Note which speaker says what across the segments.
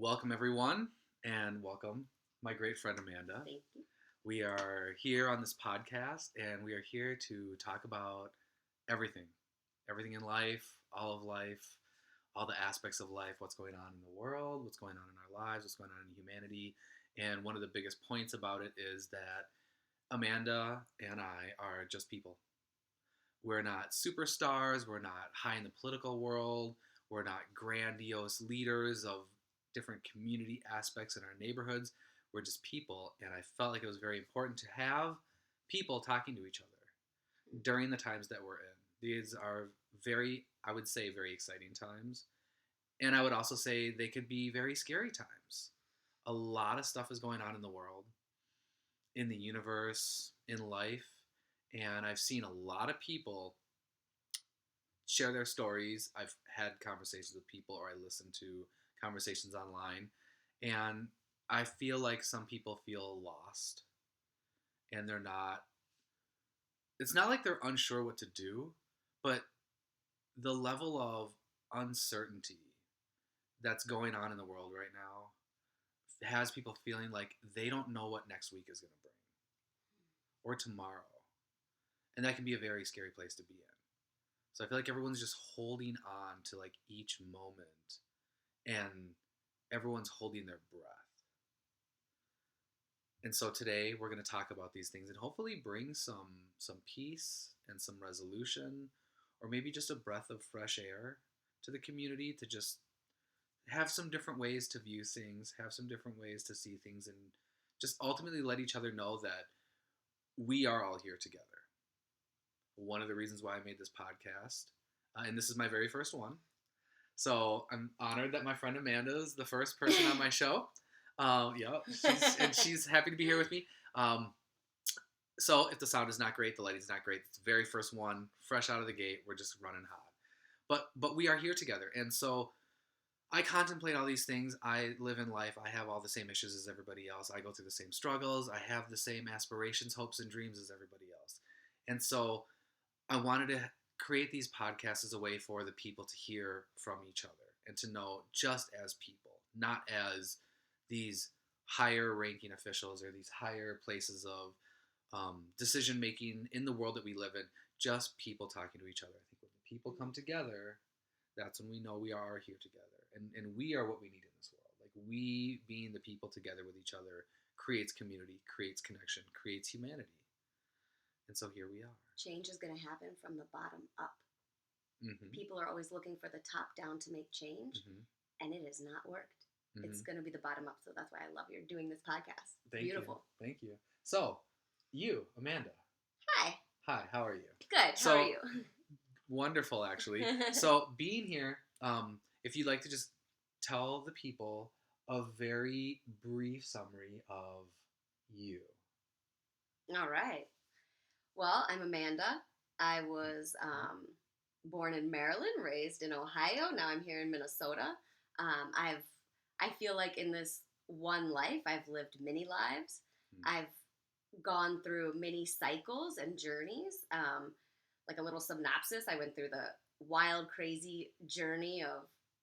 Speaker 1: Welcome, everyone, and welcome my great friend Amanda.
Speaker 2: Thank you.
Speaker 1: We are here on this podcast, and we are here to talk about everything everything in life, all the aspects of life, what's going on in the world, what's going on in our lives, what's going on in humanity. And one of the biggest points about it is that Amanda and I are just people. We're not superstars. We're not high in the political world. We're not grandiose leaders of different community aspects in our neighborhoods. We're just people. And I felt like it was very important to have people talking to each other during the times that we're in. These are very, I would say, very exciting times. And I would also say they could be very scary times. A lot of stuff is going on in the world, in the universe, in life. And I've seen a lot of people share their stories. I've had conversations with people, or I listen to conversations online, and I feel like some people feel lost, and they're not. It's not like they're unsure what to do, but the level of uncertainty that's going on in the world right now has people feeling like they don't know what next week is going to bring or tomorrow. And that can be a very scary place to be in. So I feel like everyone's just holding on to like each moment, and everyone's holding their breath. And so today we're going to talk about these things and hopefully bring some peace and some resolution, or maybe just a breath of fresh air to the community, to just have some different ways to view things, have some different ways to see things, and just ultimately let each other know that we are all here together. One of the reasons why I made this podcast, and this is my very first one. So I'm honored that my friend Amanda is the first person on my show. She's happy to be here with me. So if the sound is not great, the lighting's not great, it's the very first one, fresh out of the gate, we're just running hot. But we are here together, and so I contemplate all these things. I live in life. I have all the same issues as everybody else. I go through the same struggles. I have the same aspirations, hopes, and dreams as everybody else. And so I wanted to create these podcasts as a way for the people to hear from each other and to know just as people, not as these higher ranking officials or these higher places of decision making in the world that we live in, just people talking to each other. I think when the people come together, that's when we know we are here together. And we are what we need in this world. Like, we being the people together with each other creates community, creates connection, creates humanity. And so here we are.
Speaker 2: Change is going to happen from the bottom up.
Speaker 1: Mm-hmm.
Speaker 2: People are always looking for the top down to make change, and it has not worked. It's going to be the bottom up, so that's why I love you're doing this podcast. Beautiful.
Speaker 1: Thank you. So, you, Amanda.
Speaker 2: Hi.
Speaker 1: Hi, how are you?
Speaker 2: Good. How are you?
Speaker 1: Wonderful, actually. So, being here, if you'd like to just tell the people a very brief summary of you.
Speaker 2: All right. Well, I'm Amanda. I was born in Maryland, raised in Ohio. Now I'm here in Minnesota. I feel like in this one life, I've lived many lives. I've gone through many cycles and journeys. Like a little synopsis, I went through the wild, crazy journey of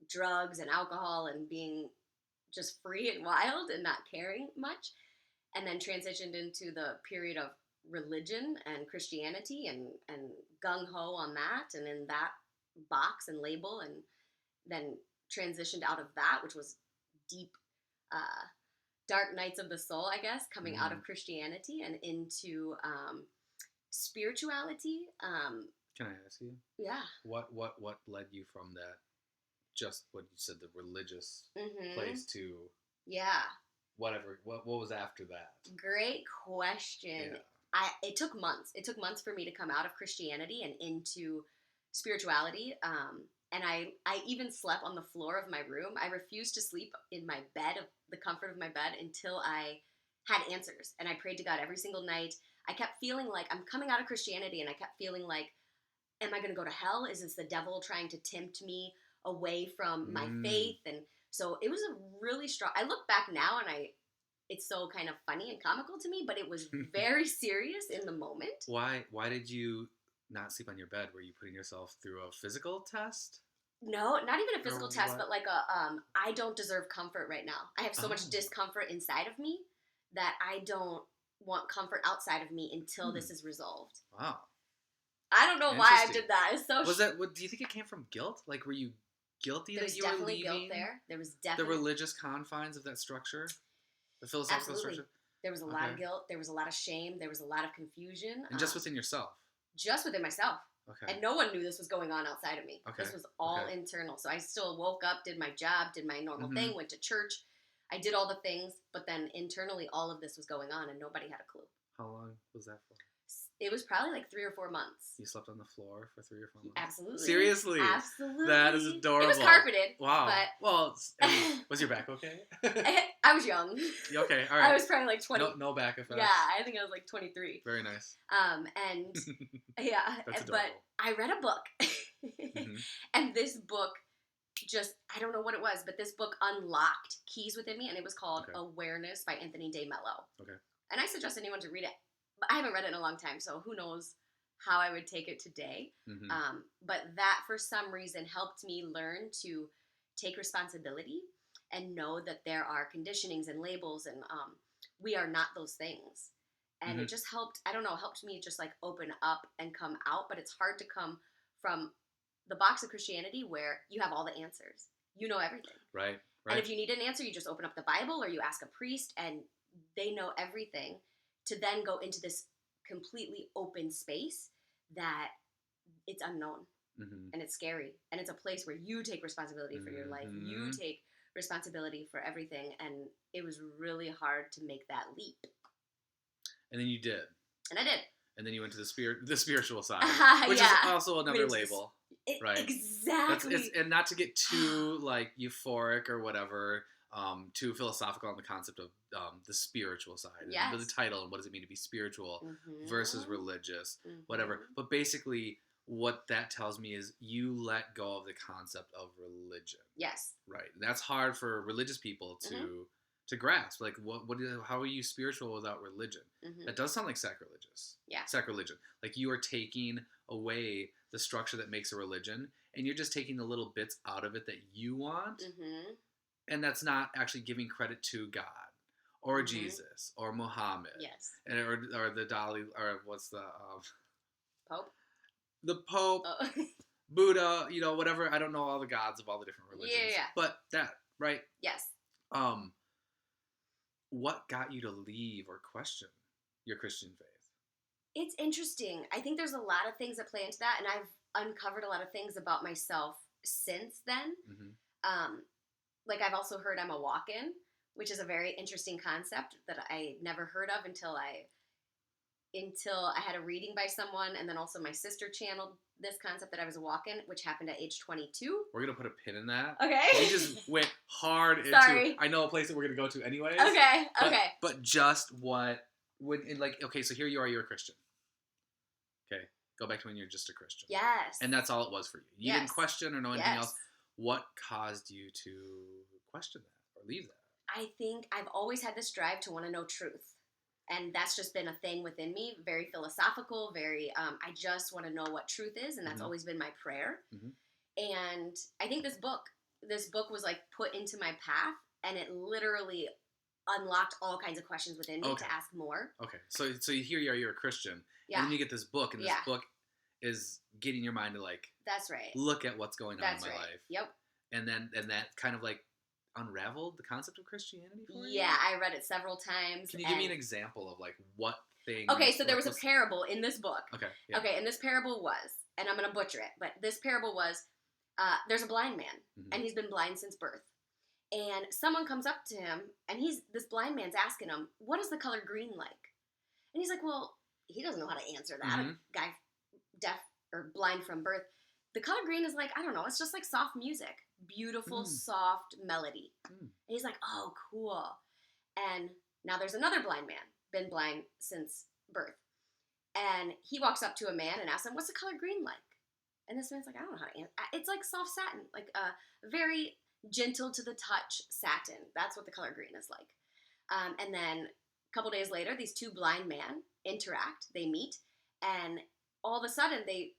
Speaker 2: drugs and alcohol and being just free and wild and not caring much, and then transitioned into the period of religion and Christianity and gung-ho on that and in that box and label, and then transitioned out of that, which was deep dark nights of the soul, I guess, coming out of Christianity and into spirituality.
Speaker 1: Can I ask you?
Speaker 2: Yeah.
Speaker 1: What led you from that, just what you said, the religious place, to whatever? What was after that?
Speaker 2: Great question.
Speaker 1: Yeah.
Speaker 2: It took months. It took months for me to come out of Christianity and into spirituality. And I even slept on the floor of my room. I refused to sleep in my bed, the comfort of my bed, until I had answers. And I prayed to God every single night. I kept feeling like I'm coming out of Christianity, and I kept feeling like, am I going to go to hell? Is this the devil trying to tempt me away from my faith? And so it was a really strong, I look back now and it's so kind of funny and comical to me, but it was very serious in the moment.
Speaker 1: Why did you not sleep on your bed? Were you putting yourself through a physical test?
Speaker 2: No, not even a
Speaker 1: Or
Speaker 2: physical test,
Speaker 1: what?
Speaker 2: but like I don't deserve comfort right now. I have so much
Speaker 1: Oh.
Speaker 2: discomfort inside of me that I don't want comfort outside of me until
Speaker 1: Hmm.
Speaker 2: this is resolved.
Speaker 1: Wow.
Speaker 2: I don't know why I
Speaker 1: Interesting.
Speaker 2: did that. It's so.
Speaker 1: Was that? What do you think it came from? Guilt? Like, were you guilty that
Speaker 2: There's
Speaker 1: you were
Speaker 2: definitely guilt
Speaker 1: leaving
Speaker 2: there. There was
Speaker 1: the
Speaker 2: definitely
Speaker 1: religious confines of that structure, the philosophical
Speaker 2: absolutely.
Speaker 1: structure?
Speaker 2: There was a lot of
Speaker 1: Okay.
Speaker 2: guilt. There was a lot of shame. There was a lot of confusion.
Speaker 1: And just within yourself.
Speaker 2: Just within myself.
Speaker 1: Okay.
Speaker 2: And no one knew this was going on outside of me.
Speaker 1: Okay.
Speaker 2: This was all
Speaker 1: Okay.
Speaker 2: internal. So I still woke up, did my job, did my normal
Speaker 1: Mhm.
Speaker 2: thing, went to church. I did all the things, but then internally all of this was going on and nobody had a clue.
Speaker 1: How long was that for?
Speaker 2: It was probably like 3 or 4 months.
Speaker 1: You slept on the floor for 3 or 4 months?
Speaker 2: Absolutely.
Speaker 1: Seriously?
Speaker 2: Absolutely.
Speaker 1: That is adorable.
Speaker 2: It was carpeted.
Speaker 1: Wow.
Speaker 2: But
Speaker 1: Well, was your back okay?
Speaker 2: I was young.
Speaker 1: Okay, all right.
Speaker 2: I was probably like 20.
Speaker 1: No back effects.
Speaker 2: Yeah, I think I was like 23.
Speaker 1: Very nice.
Speaker 2: And yeah,
Speaker 1: That's
Speaker 2: but
Speaker 1: adorable.
Speaker 2: I read a book.
Speaker 1: Mhm.
Speaker 2: And this book just, I don't know what it was, but this book unlocked keys within me, and it was called
Speaker 1: Okay.
Speaker 2: Awareness by Anthony De Mello.
Speaker 1: Okay.
Speaker 2: And I suggest anyone to read it. But I haven't read it in a long time, so who knows how I would take it today.
Speaker 1: Mhm.
Speaker 2: But that, for some reason, helped me learn to take responsibility and know that there are conditionings and labels, and we are not those things. And it just helped, I don't know, helped me just like open up and come out. But it's hard to come from the box of Christianity where you have all the answers. You know everything.
Speaker 1: Right.
Speaker 2: And if you need an answer, you just open up the Bible or you ask a priest and they know everything, to then go into this completely open space that it's unknown
Speaker 1: Mhm.
Speaker 2: and it's scary. And it's a place where you take responsibility for your life. You
Speaker 1: Mhm.
Speaker 2: take responsibility for everything. And it was really hard to make that leap.
Speaker 1: And then you did.
Speaker 2: And I did.
Speaker 1: And then you went to the spiritual side, which
Speaker 2: Yeah.
Speaker 1: is also another
Speaker 2: Which is-
Speaker 1: label. Right.
Speaker 2: Exactly.
Speaker 1: And not to get too like euphoric or whatever, too philosophical on the concept of the spiritual side.
Speaker 2: Yes.
Speaker 1: And the title and what does it mean to be spiritual
Speaker 2: Mhm.
Speaker 1: versus religious,
Speaker 2: Mhm.
Speaker 1: whatever. But basically, what that tells me is you let go of the concept of religion.
Speaker 2: Yes.
Speaker 1: Right. And that's hard for religious people to grasp. Like, how are you spiritual without religion?
Speaker 2: Mhm.
Speaker 1: That does sound like sacrilegious.
Speaker 2: Yeah.
Speaker 1: Sacrilegion. Like you are taking away the structure that makes a religion, and you're just taking the little bits out of it that you want,
Speaker 2: Mhm.
Speaker 1: and that's not actually giving credit to God or
Speaker 2: Mhm.
Speaker 1: Jesus or Muhammad,
Speaker 2: Yes.
Speaker 1: and or the Dalai, or what's
Speaker 2: Pope.
Speaker 1: the Pope,
Speaker 2: Oh.
Speaker 1: Buddha, whatever. I don't know all the gods of all the different religions,
Speaker 2: Yeah.
Speaker 1: but that right.
Speaker 2: Yes.
Speaker 1: What got you to leave or question your Christian faith?
Speaker 2: It's interesting. I think there's a lot of things that play into that, and I've uncovered a lot of things about myself since then.
Speaker 1: Mm-hmm.
Speaker 2: Like I've also heard I'm a walk-in, which is a very interesting concept that I never heard of until I had a reading by someone, and then also my sister channeled this concept that I was a walk-in, which happened at age 22.
Speaker 1: We're gonna put a pin in that.
Speaker 2: Okay.
Speaker 1: We just went hard into.
Speaker 2: Sorry.
Speaker 1: I know a place that we're gonna go to anyways.
Speaker 2: Okay.
Speaker 1: But just okay, so here you are. You're a Christian. Okay, go back to when you're just a Christian.
Speaker 2: Yes.
Speaker 1: And that's all it was for you. You
Speaker 2: Yes.
Speaker 1: didn't question or know anything
Speaker 2: Yes.
Speaker 1: else. What caused you to question that or leave that?
Speaker 2: I think I've always had this drive to want to know truth. And that's just been a thing within me, very philosophical, very, I just want to know what truth is, and that's always been my prayer.
Speaker 1: Mm-hmm.
Speaker 2: And I think this book was like put into my path, and it literally unlocked all kinds of questions within me to ask more.
Speaker 1: Okay, so here you are, you're a Christian,
Speaker 2: Yeah.
Speaker 1: and then you get this book, and this book is getting your mind to like,
Speaker 2: that's right,
Speaker 1: look at what's going on in my life.
Speaker 2: Yep.
Speaker 1: And that kind of like unraveled the concept of Christianity for you?
Speaker 2: Yeah, I read it several times.
Speaker 1: Can you give me an example of like what thing?
Speaker 2: Okay, so there was a parable in this book.
Speaker 1: Okay. Yeah.
Speaker 2: Okay, and this parable was, and I'm going to butcher it, but this parable was, there's a blind man, and he's been blind since birth. And someone comes up to him, and this blind man's asking him, what is the color green like? And he's like, well, he doesn't know how to answer that. A guy deaf or blind from birth. The color green is like, I don't know, it's just like soft music. Beautiful, soft melody. And he's like, oh, cool. And now there's another blind man, been blind since birth. And he walks up to a man and asks him, what's the color green like? And this man's like, I don't know how to answer. It's like soft satin, like very gentle to the touch satin. That's what the color green is like. And then a couple days later, these two blind men interact, they meet, and all of a sudden they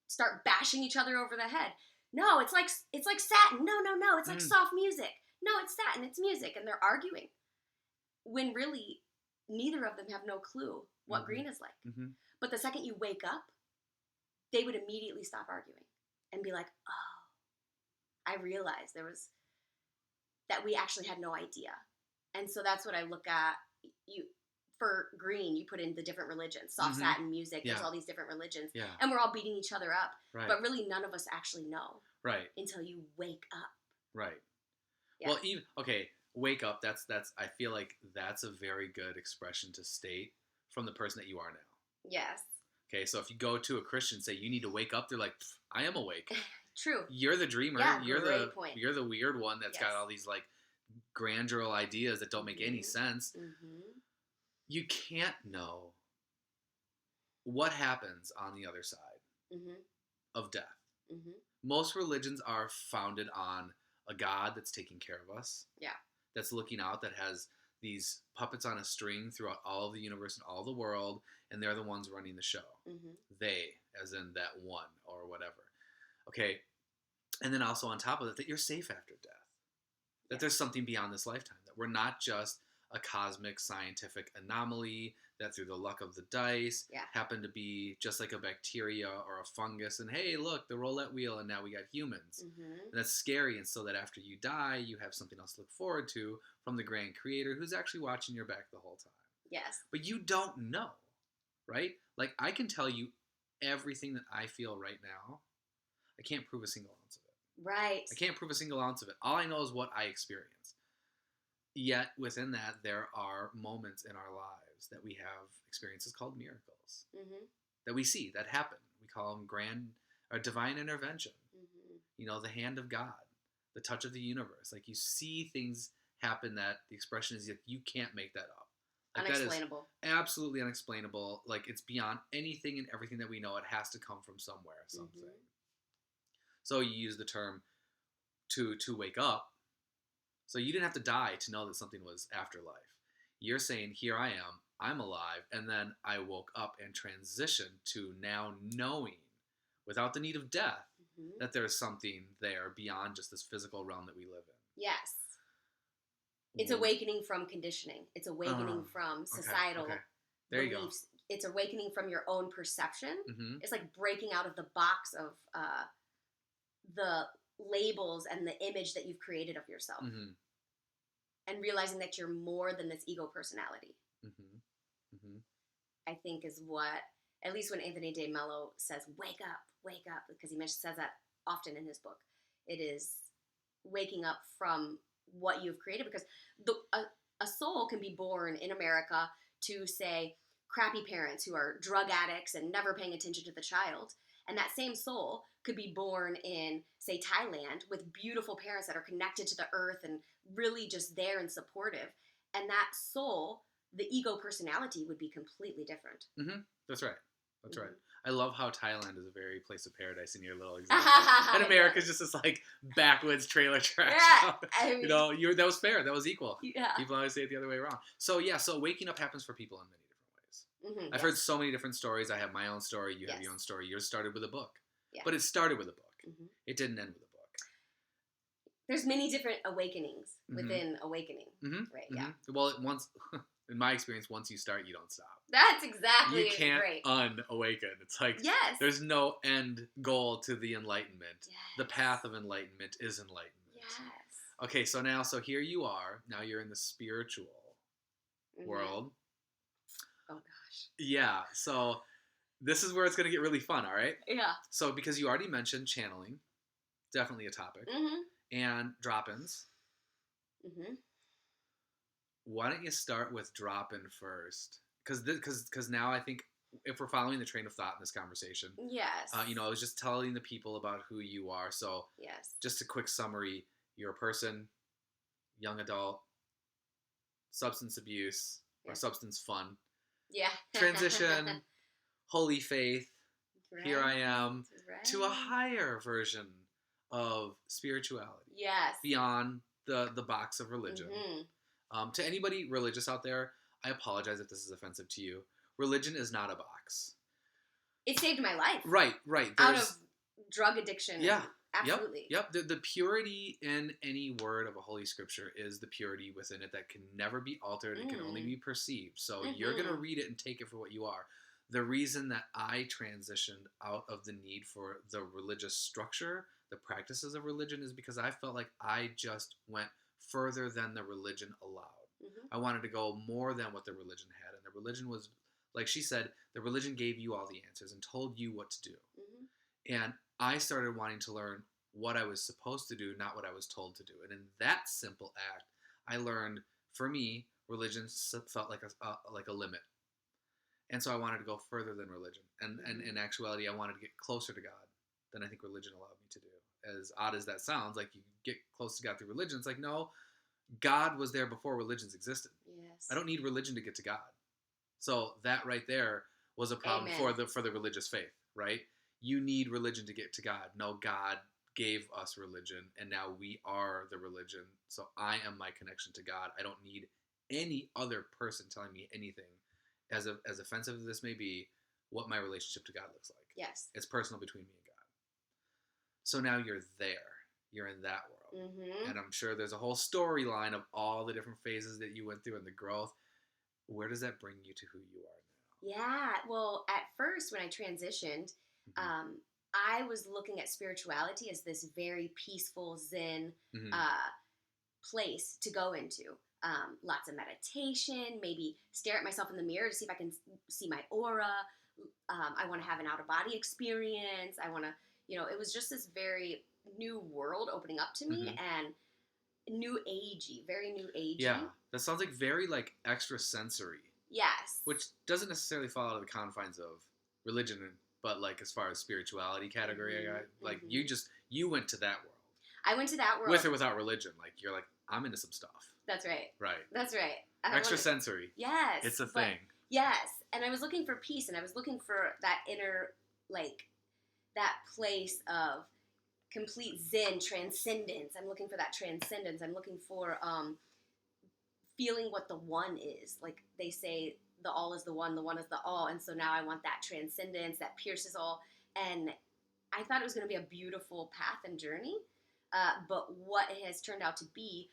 Speaker 2: start bashing each other over the head. no, it's like satin. No, it's like
Speaker 1: Mm.
Speaker 2: soft music. No, it's satin. It's music, and they're arguing when really neither of them have no clue what green is like.
Speaker 1: Mm-hmm.
Speaker 2: But the second you wake up, they would immediately stop arguing and be like, "Oh, I realized that we actually had no idea." And so that's what I look at. You for green, you put in the different religions, soft satin music.
Speaker 1: Yeah.
Speaker 2: There's all these different religions,
Speaker 1: Yeah.
Speaker 2: and we're all beating each other up.
Speaker 1: Right.
Speaker 2: But really, none of us actually know.
Speaker 1: Right.
Speaker 2: Until you wake up.
Speaker 1: Right.
Speaker 2: Yeah.
Speaker 1: Well, even wake up. That's. I feel like that's a very good expression to state from the person that you are now.
Speaker 2: Yes.
Speaker 1: Okay, so if you go to a Christian and say you need to wake up, they're like, I am awake.
Speaker 2: True.
Speaker 1: You're the dreamer.
Speaker 2: Yeah,
Speaker 1: you're
Speaker 2: great point.
Speaker 1: You're the weird one that's
Speaker 2: Yes.
Speaker 1: got all these like grandeur ideas that don't make any sense.
Speaker 2: Mm-hmm.
Speaker 1: You can't know what happens on the other side of death.
Speaker 2: Mm-hmm.
Speaker 1: Most religions are founded on a God that's taking care of us.
Speaker 2: Yeah.
Speaker 1: That's looking out, that has these puppets on a string throughout all of the universe and all the world, and they're the ones running the show. Mm-hmm. They, as in that one or whatever. Okay. And then also on top of that you're safe after death. That there's something beyond this lifetime. That we're not just a cosmic scientific anomaly that through the luck of the dice happened to be just like a bacteria or a fungus, and hey, look, the roulette wheel, and now we got humans. Mm-hmm. And that's scary, and so that after you die, you have something else to look forward to from the grand creator who's actually watching your back the whole time.
Speaker 2: Yes.
Speaker 1: But you don't know, right? Like, I can tell you everything that I feel right now. I can't prove a single ounce of it.
Speaker 2: Right.
Speaker 1: I can't prove a single ounce of it. All I know is what I experience. Yet, within that, there are moments in our lives that we have experiences called miracles that we see, that happen. We call them divine intervention. Mm-hmm. You know, the hand of God, the touch of the universe. Like, you see things happen that the expression is that you can't make that up. Like,
Speaker 2: unexplainable.
Speaker 1: That is absolutely unexplainable. Like, it's beyond anything and everything that we know. It has to come from somewhere, something. Mm-hmm. So you use the term to wake up. So you didn't have to die to know that something was afterlife. You're saying, here I am, I'm alive, and then I woke up and transitioned to now knowing, without the need of death, that there's something there beyond just this physical realm that we live in.
Speaker 2: Yes. It's awakening from conditioning. It's awakening from societal
Speaker 1: there
Speaker 2: beliefs.
Speaker 1: You go.
Speaker 2: It's awakening from your own perception.
Speaker 1: Mm-hmm.
Speaker 2: It's like breaking out of the box of the labels and the image that you've created of yourself. Mm-hmm. And realizing that you're more than this ego personality. Mm-hmm. Mm-hmm. I think is what, at least when Anthony de Mello says, wake up, because he says that often in his book. It is waking up from what you've created, because a soul can be born in America to, say, crappy parents who are drug addicts and never paying attention to the child. And that same soul could be born in, say, Thailand with beautiful parents that are connected to the earth and really just there and supportive. And that soul, the ego personality, would be completely different.
Speaker 1: Mm-hmm. That's right. That's right. I love how Thailand is a very place of paradise in your little example. And America's just this like backwoods trailer trash.
Speaker 2: Yeah, I mean,
Speaker 1: that was fair. That was equal.
Speaker 2: Yeah.
Speaker 1: People always say it the other way around. So waking up happens for people in many different ways. Mm-hmm, I've heard so many different stories. I have my own story. You have your own story. Yours started with a book. Yeah. But it started with a book. Mm-hmm. It didn't end with a book.
Speaker 2: There's many different awakenings within awakening. Mm-hmm. Right, yeah.
Speaker 1: Well, in my experience, once you start, you don't stop.
Speaker 2: That's exactly
Speaker 1: You can't
Speaker 2: great.
Speaker 1: unawaken. It's like, there's no end goal to the enlightenment. Yes. The path of enlightenment is enlightenment. Yes. Okay, so here you are. Now you're in the spiritual world.
Speaker 2: Oh, gosh.
Speaker 1: Yeah, so this is where it's going to get really fun, all right?
Speaker 2: Yeah.
Speaker 1: So because you already mentioned channeling, definitely a topic, and drop-ins. Mm-hmm. Why don't you start with drop-in first? Because now I think if we're following the train of thought in this conversation,
Speaker 2: yes,
Speaker 1: I was just telling the people about who you are. So
Speaker 2: yes,
Speaker 1: just a quick summary: you're a person, young adult, substance abuse or substance fun, transition, holy faith. Right. Here I am to a higher version of spirituality.
Speaker 2: Yes,
Speaker 1: beyond the box of religion. Mm-hmm. To anybody religious out there, I apologize if this is offensive to you. Religion is not a box.
Speaker 2: It saved my life.
Speaker 1: Right.
Speaker 2: Out of drug addiction.
Speaker 1: Yeah. Yep.
Speaker 2: Absolutely.
Speaker 1: Yep. The purity in any word of a holy scripture is the purity within it that can never be altered. It can only be perceived. So you're going to
Speaker 2: Mm-hmm.
Speaker 1: read it and take it for what you are. The reason that I transitioned out of the need for the religious structure, the practices of religion, is because I felt like I just went further than the religion allowed.
Speaker 2: Mm-hmm.
Speaker 1: I wanted to go more than what the religion had. And the religion was, like she said, the religion gave you all the answers and told you what to do.
Speaker 2: Mm-hmm.
Speaker 1: And I started wanting to learn what I was supposed to do, not what I was told to do. And in that simple act, I learned, for me, religion felt like a limit. And so I wanted to go further than religion. And
Speaker 2: Mm-hmm.
Speaker 1: in actuality, I wanted to get closer to God than I think religion allowed me to do. As odd as that sounds, like you get close to God through religion. It's like, no, God was there before religions existed.
Speaker 2: Yes.
Speaker 1: I don't need religion to get to God. So that right there was a problem
Speaker 2: Amen.
Speaker 1: for the religious faith, right? You need religion to get to God. No, God gave us religion, and now we are the religion. So I am my connection to God. I don't need any other person telling me anything, as offensive as this may be, what my relationship to God looks like.
Speaker 2: Yes.
Speaker 1: It's personal between me and God. So now you're there. You're in that world.
Speaker 2: Mm-hmm.
Speaker 1: And I'm sure there's a whole storyline of all the different phases that you went through and the growth. Where does that bring you to who you are now?
Speaker 2: Yeah. Well, at first, when I transitioned,
Speaker 1: Mm-hmm.
Speaker 2: I was looking at spirituality as this very peaceful Zen
Speaker 1: Mm-hmm.
Speaker 2: place to go into. Lots of meditation, maybe stare at myself in the mirror to see if I can see my aura. I want to have an out of body experience. I want to, it was just this very new world opening up to me
Speaker 1: Mm-hmm.
Speaker 2: and new agey, very new agey.
Speaker 1: Yeah, that sounds like very like extrasensory,
Speaker 2: Yes.
Speaker 1: which doesn't necessarily fall out of the confines of religion, but like as far as spirituality category, like
Speaker 2: Mm-hmm.
Speaker 1: you went to that world
Speaker 2: I went to that world.
Speaker 1: with or without religion. Like you're like, I'm into some stuff.
Speaker 2: That's right.
Speaker 1: Right.
Speaker 2: That's right.
Speaker 1: Extrasensory.
Speaker 2: Yes.
Speaker 1: It's a thing.
Speaker 2: Yes. And I was looking for peace, and I was looking for that inner, like, that place of complete zen transcendence. I'm looking for that transcendence. I'm looking for feeling what the one is. Like they say, the all is the one is the all. And so now I want that transcendence that pierces all. And I thought it was going to be a beautiful path and journey. But what it has turned out to be,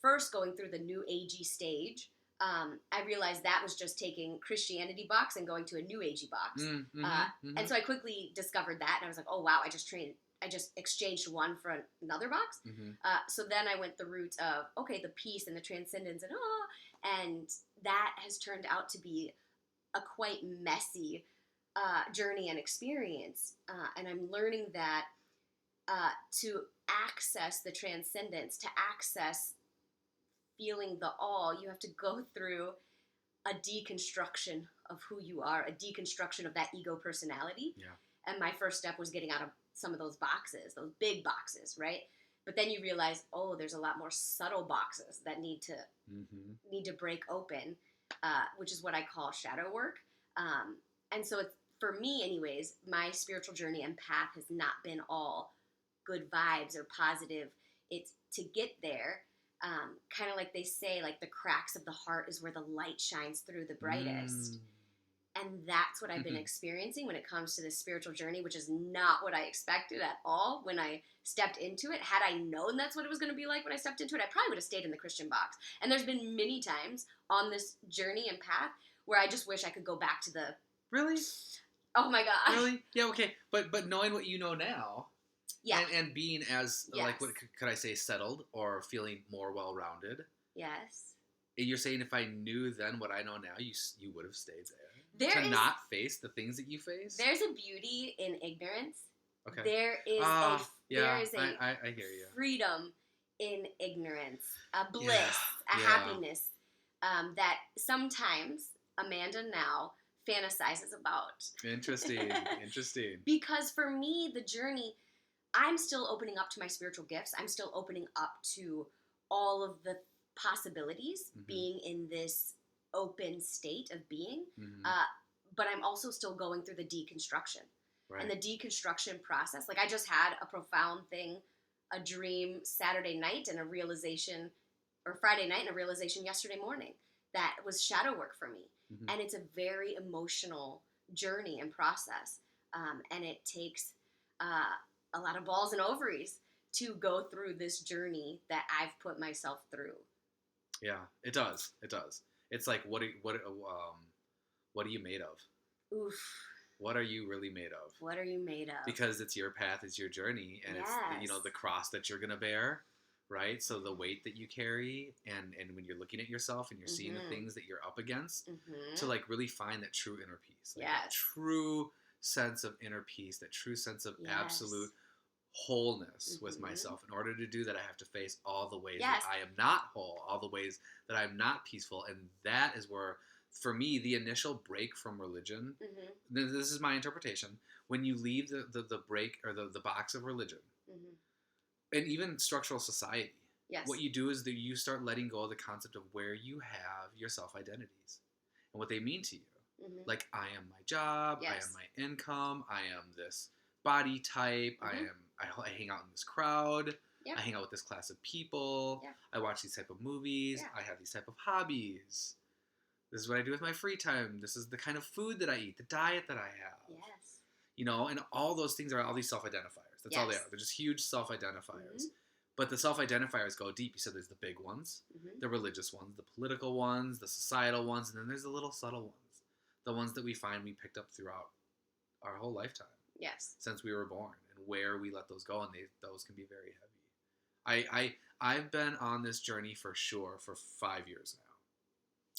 Speaker 2: first going through the new agey stage, I realized that was just taking Christianity box and going to a new agey box.
Speaker 1: Mm-hmm. Mm-hmm.
Speaker 2: And so I quickly discovered that, and I was like, oh wow, I just exchanged one for another box.
Speaker 1: Mm-hmm.
Speaker 2: So then I went the route of, okay, the peace and the transcendence and that has turned out to be a quite messy journey and experience. And I'm learning that to access the transcendence, to access feeling the all, you have to go through a deconstruction of who you are, a deconstruction of that ego personality.
Speaker 1: Yeah.
Speaker 2: And my first step was getting out of some of those boxes, those big boxes, right? But then you realize, oh, there's a lot more subtle boxes that need to break open, which is what I call shadow work. And so it's, for me, anyways, my spiritual journey and path has not been all good vibes or positive. It's to get there. Kind of like they say, like the cracks of the heart is where the light shines through the brightest. And that's what I've been experiencing when it comes to this spiritual journey, which is not what I expected at all when I stepped into it. Had I known that's what it was going to be like when I stepped into it, I probably would have stayed in the Christian box. And there's been many times on this journey and path where I just wish I could go back to the...
Speaker 1: Really?
Speaker 2: Oh my gosh.
Speaker 1: Really? Yeah, okay. But knowing what you know now...
Speaker 2: Yeah.
Speaker 1: And being as,
Speaker 2: yes.
Speaker 1: like, what could I say, settled or feeling more well-rounded.
Speaker 2: Yes.
Speaker 1: You're saying if I knew then what I know now, you would have stayed there.
Speaker 2: There is,
Speaker 1: not face the things that you face?
Speaker 2: There's a beauty in ignorance.
Speaker 1: Okay.
Speaker 2: There is
Speaker 1: I hear you.
Speaker 2: Freedom in ignorance, a bliss, a happiness that sometimes Amanda now fantasizes about.
Speaker 1: Interesting.
Speaker 2: Because for me, the journey... I'm still opening up to my spiritual gifts. I'm still opening up to all of the possibilities, being in this open state of being. But I'm also still going through the deconstruction. Right. And the deconstruction process. Like I just had a profound thing, a dream Saturday night and a realization, or Friday night and a realization yesterday morning that was shadow work for me. And it's a very emotional journey and process. And it takes... a lot of balls and ovaries to go through this journey that I've put myself through.
Speaker 1: Yeah, it does. It does. It's like what are you made of?
Speaker 2: Oof.
Speaker 1: What are you really made of?
Speaker 2: What are you made of?
Speaker 1: Because it's your path, it's your journey, and
Speaker 2: Yes.
Speaker 1: it's the cross that you're gonna bear, right? So the weight that you carry, and when you're looking at yourself and you're seeing the things that you're up against, to like really find that true inner peace, like that true sense of inner peace, that true sense of absolute wholeness with myself. In order to do that, I have to face all the ways that I am not whole, all the ways that I'm not peaceful, and that is where, for me, the initial break from religion, this is my interpretation, when you leave the break or the box of religion, and even structural society, what you do is that you start letting go of the concept of where you have your self-identities and what they mean to you. Like, I am my job, I am my income, I am this body type, I hang out in this crowd, I hang out with this class of people, I watch these type of movies, I have these type of hobbies. This is what I do with my free time. This is the kind of food that I eat, the diet that I have.
Speaker 2: Yes.
Speaker 1: You know, and all those things are all these self-identifiers. That's all they are. They're just huge self-identifiers. But the self-identifiers go deep. You said there's the big ones, the religious ones, the political ones, the societal ones, and then there's the little subtle ones. The ones that we find we picked up throughout our whole lifetime.
Speaker 2: Yes. Since
Speaker 1: we were born, and where we let those go, and those can be very heavy. I've been on this journey for sure for 5 years now.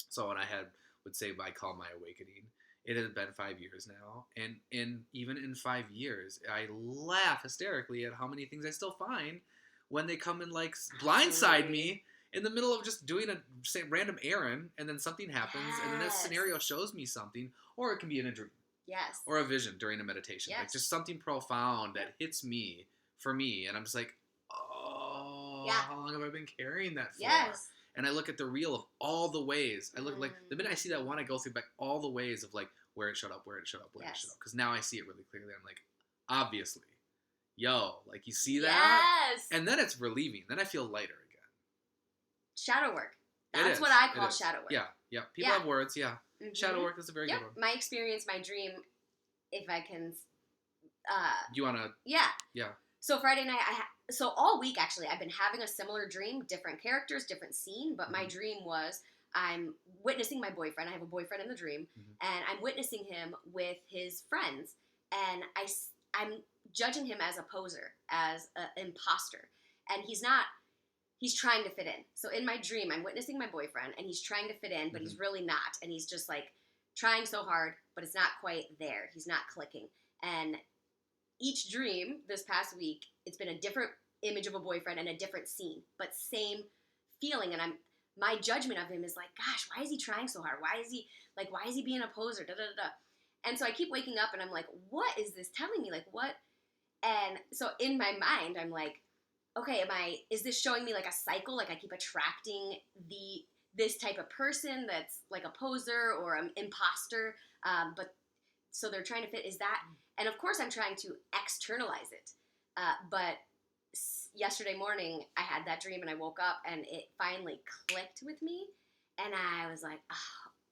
Speaker 1: So when I call my awakening, it has been 5 years now, and even in 5 years, I laugh hysterically at how many things I still find when they come and like blindside me in the middle of just doing a random errand, and then something happens, and then this scenario shows me something, or it can be in a dream.
Speaker 2: Yes.
Speaker 1: Or a vision during a meditation. Like just something profound that hits me, for me, and I'm just like, oh, how long have I been carrying that for?
Speaker 2: Yes.
Speaker 1: And I look at the reel of all the ways. I look like, the minute I see that one, I go through back all the ways of like where it showed up, where it showed up, where it showed up. Because now I see it really clearly. I'm like, obviously. Like you see that?
Speaker 2: Yes.
Speaker 1: And then it's relieving. Then I feel lighter again.
Speaker 2: Shadow work. That's what I call shadow work.
Speaker 1: Yeah. People have words, Shadow work is a very good one.
Speaker 2: My experience, my dream, if I can...
Speaker 1: you want to...
Speaker 2: Yeah. So Friday night, so all week, actually, I've been having a similar dream, different characters, different scene, but my dream was I'm witnessing my boyfriend. I have a boyfriend in the dream, and I'm witnessing him with his friends, and I'm judging him as a poser, as an imposter, and he's trying to fit in. So in my dream, I'm witnessing my boyfriend, and he's trying to fit in, but he's really not, and he's just like trying so hard, but it's not quite there. He's not clicking, and each dream this past week, it's been a different image of a boyfriend and a different scene, but same feeling. And my judgment of him is like, gosh, why is he trying so hard? Why is he being a poser? Da, da, da, da. And so I keep waking up and I'm like, what is this telling me? Like, what? And so in my mind, I'm like, okay, is this showing me like a cycle? Like I keep attracting this type of person that's like a poser or an imposter. But so they're trying to fit. Is that? And of course, I'm trying to externalize it. But yesterday morning, I had that dream and I woke up and it finally clicked with me. And I was like,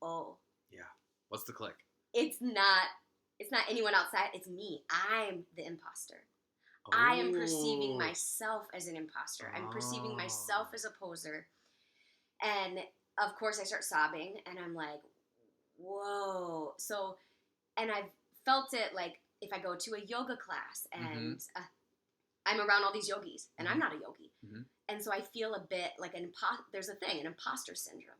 Speaker 2: oh.
Speaker 1: Yeah. What's the click?
Speaker 2: It's not anyone outside. It's me. I'm the imposter. Oh. I am perceiving myself as an imposter. I'm perceiving myself as a poser. And of course, I start sobbing and I'm like, whoa. So, and I've felt it like, if I go to a yoga class and I'm around all these yogis and I'm not a yogi. And so I feel a bit like there's an imposter syndrome.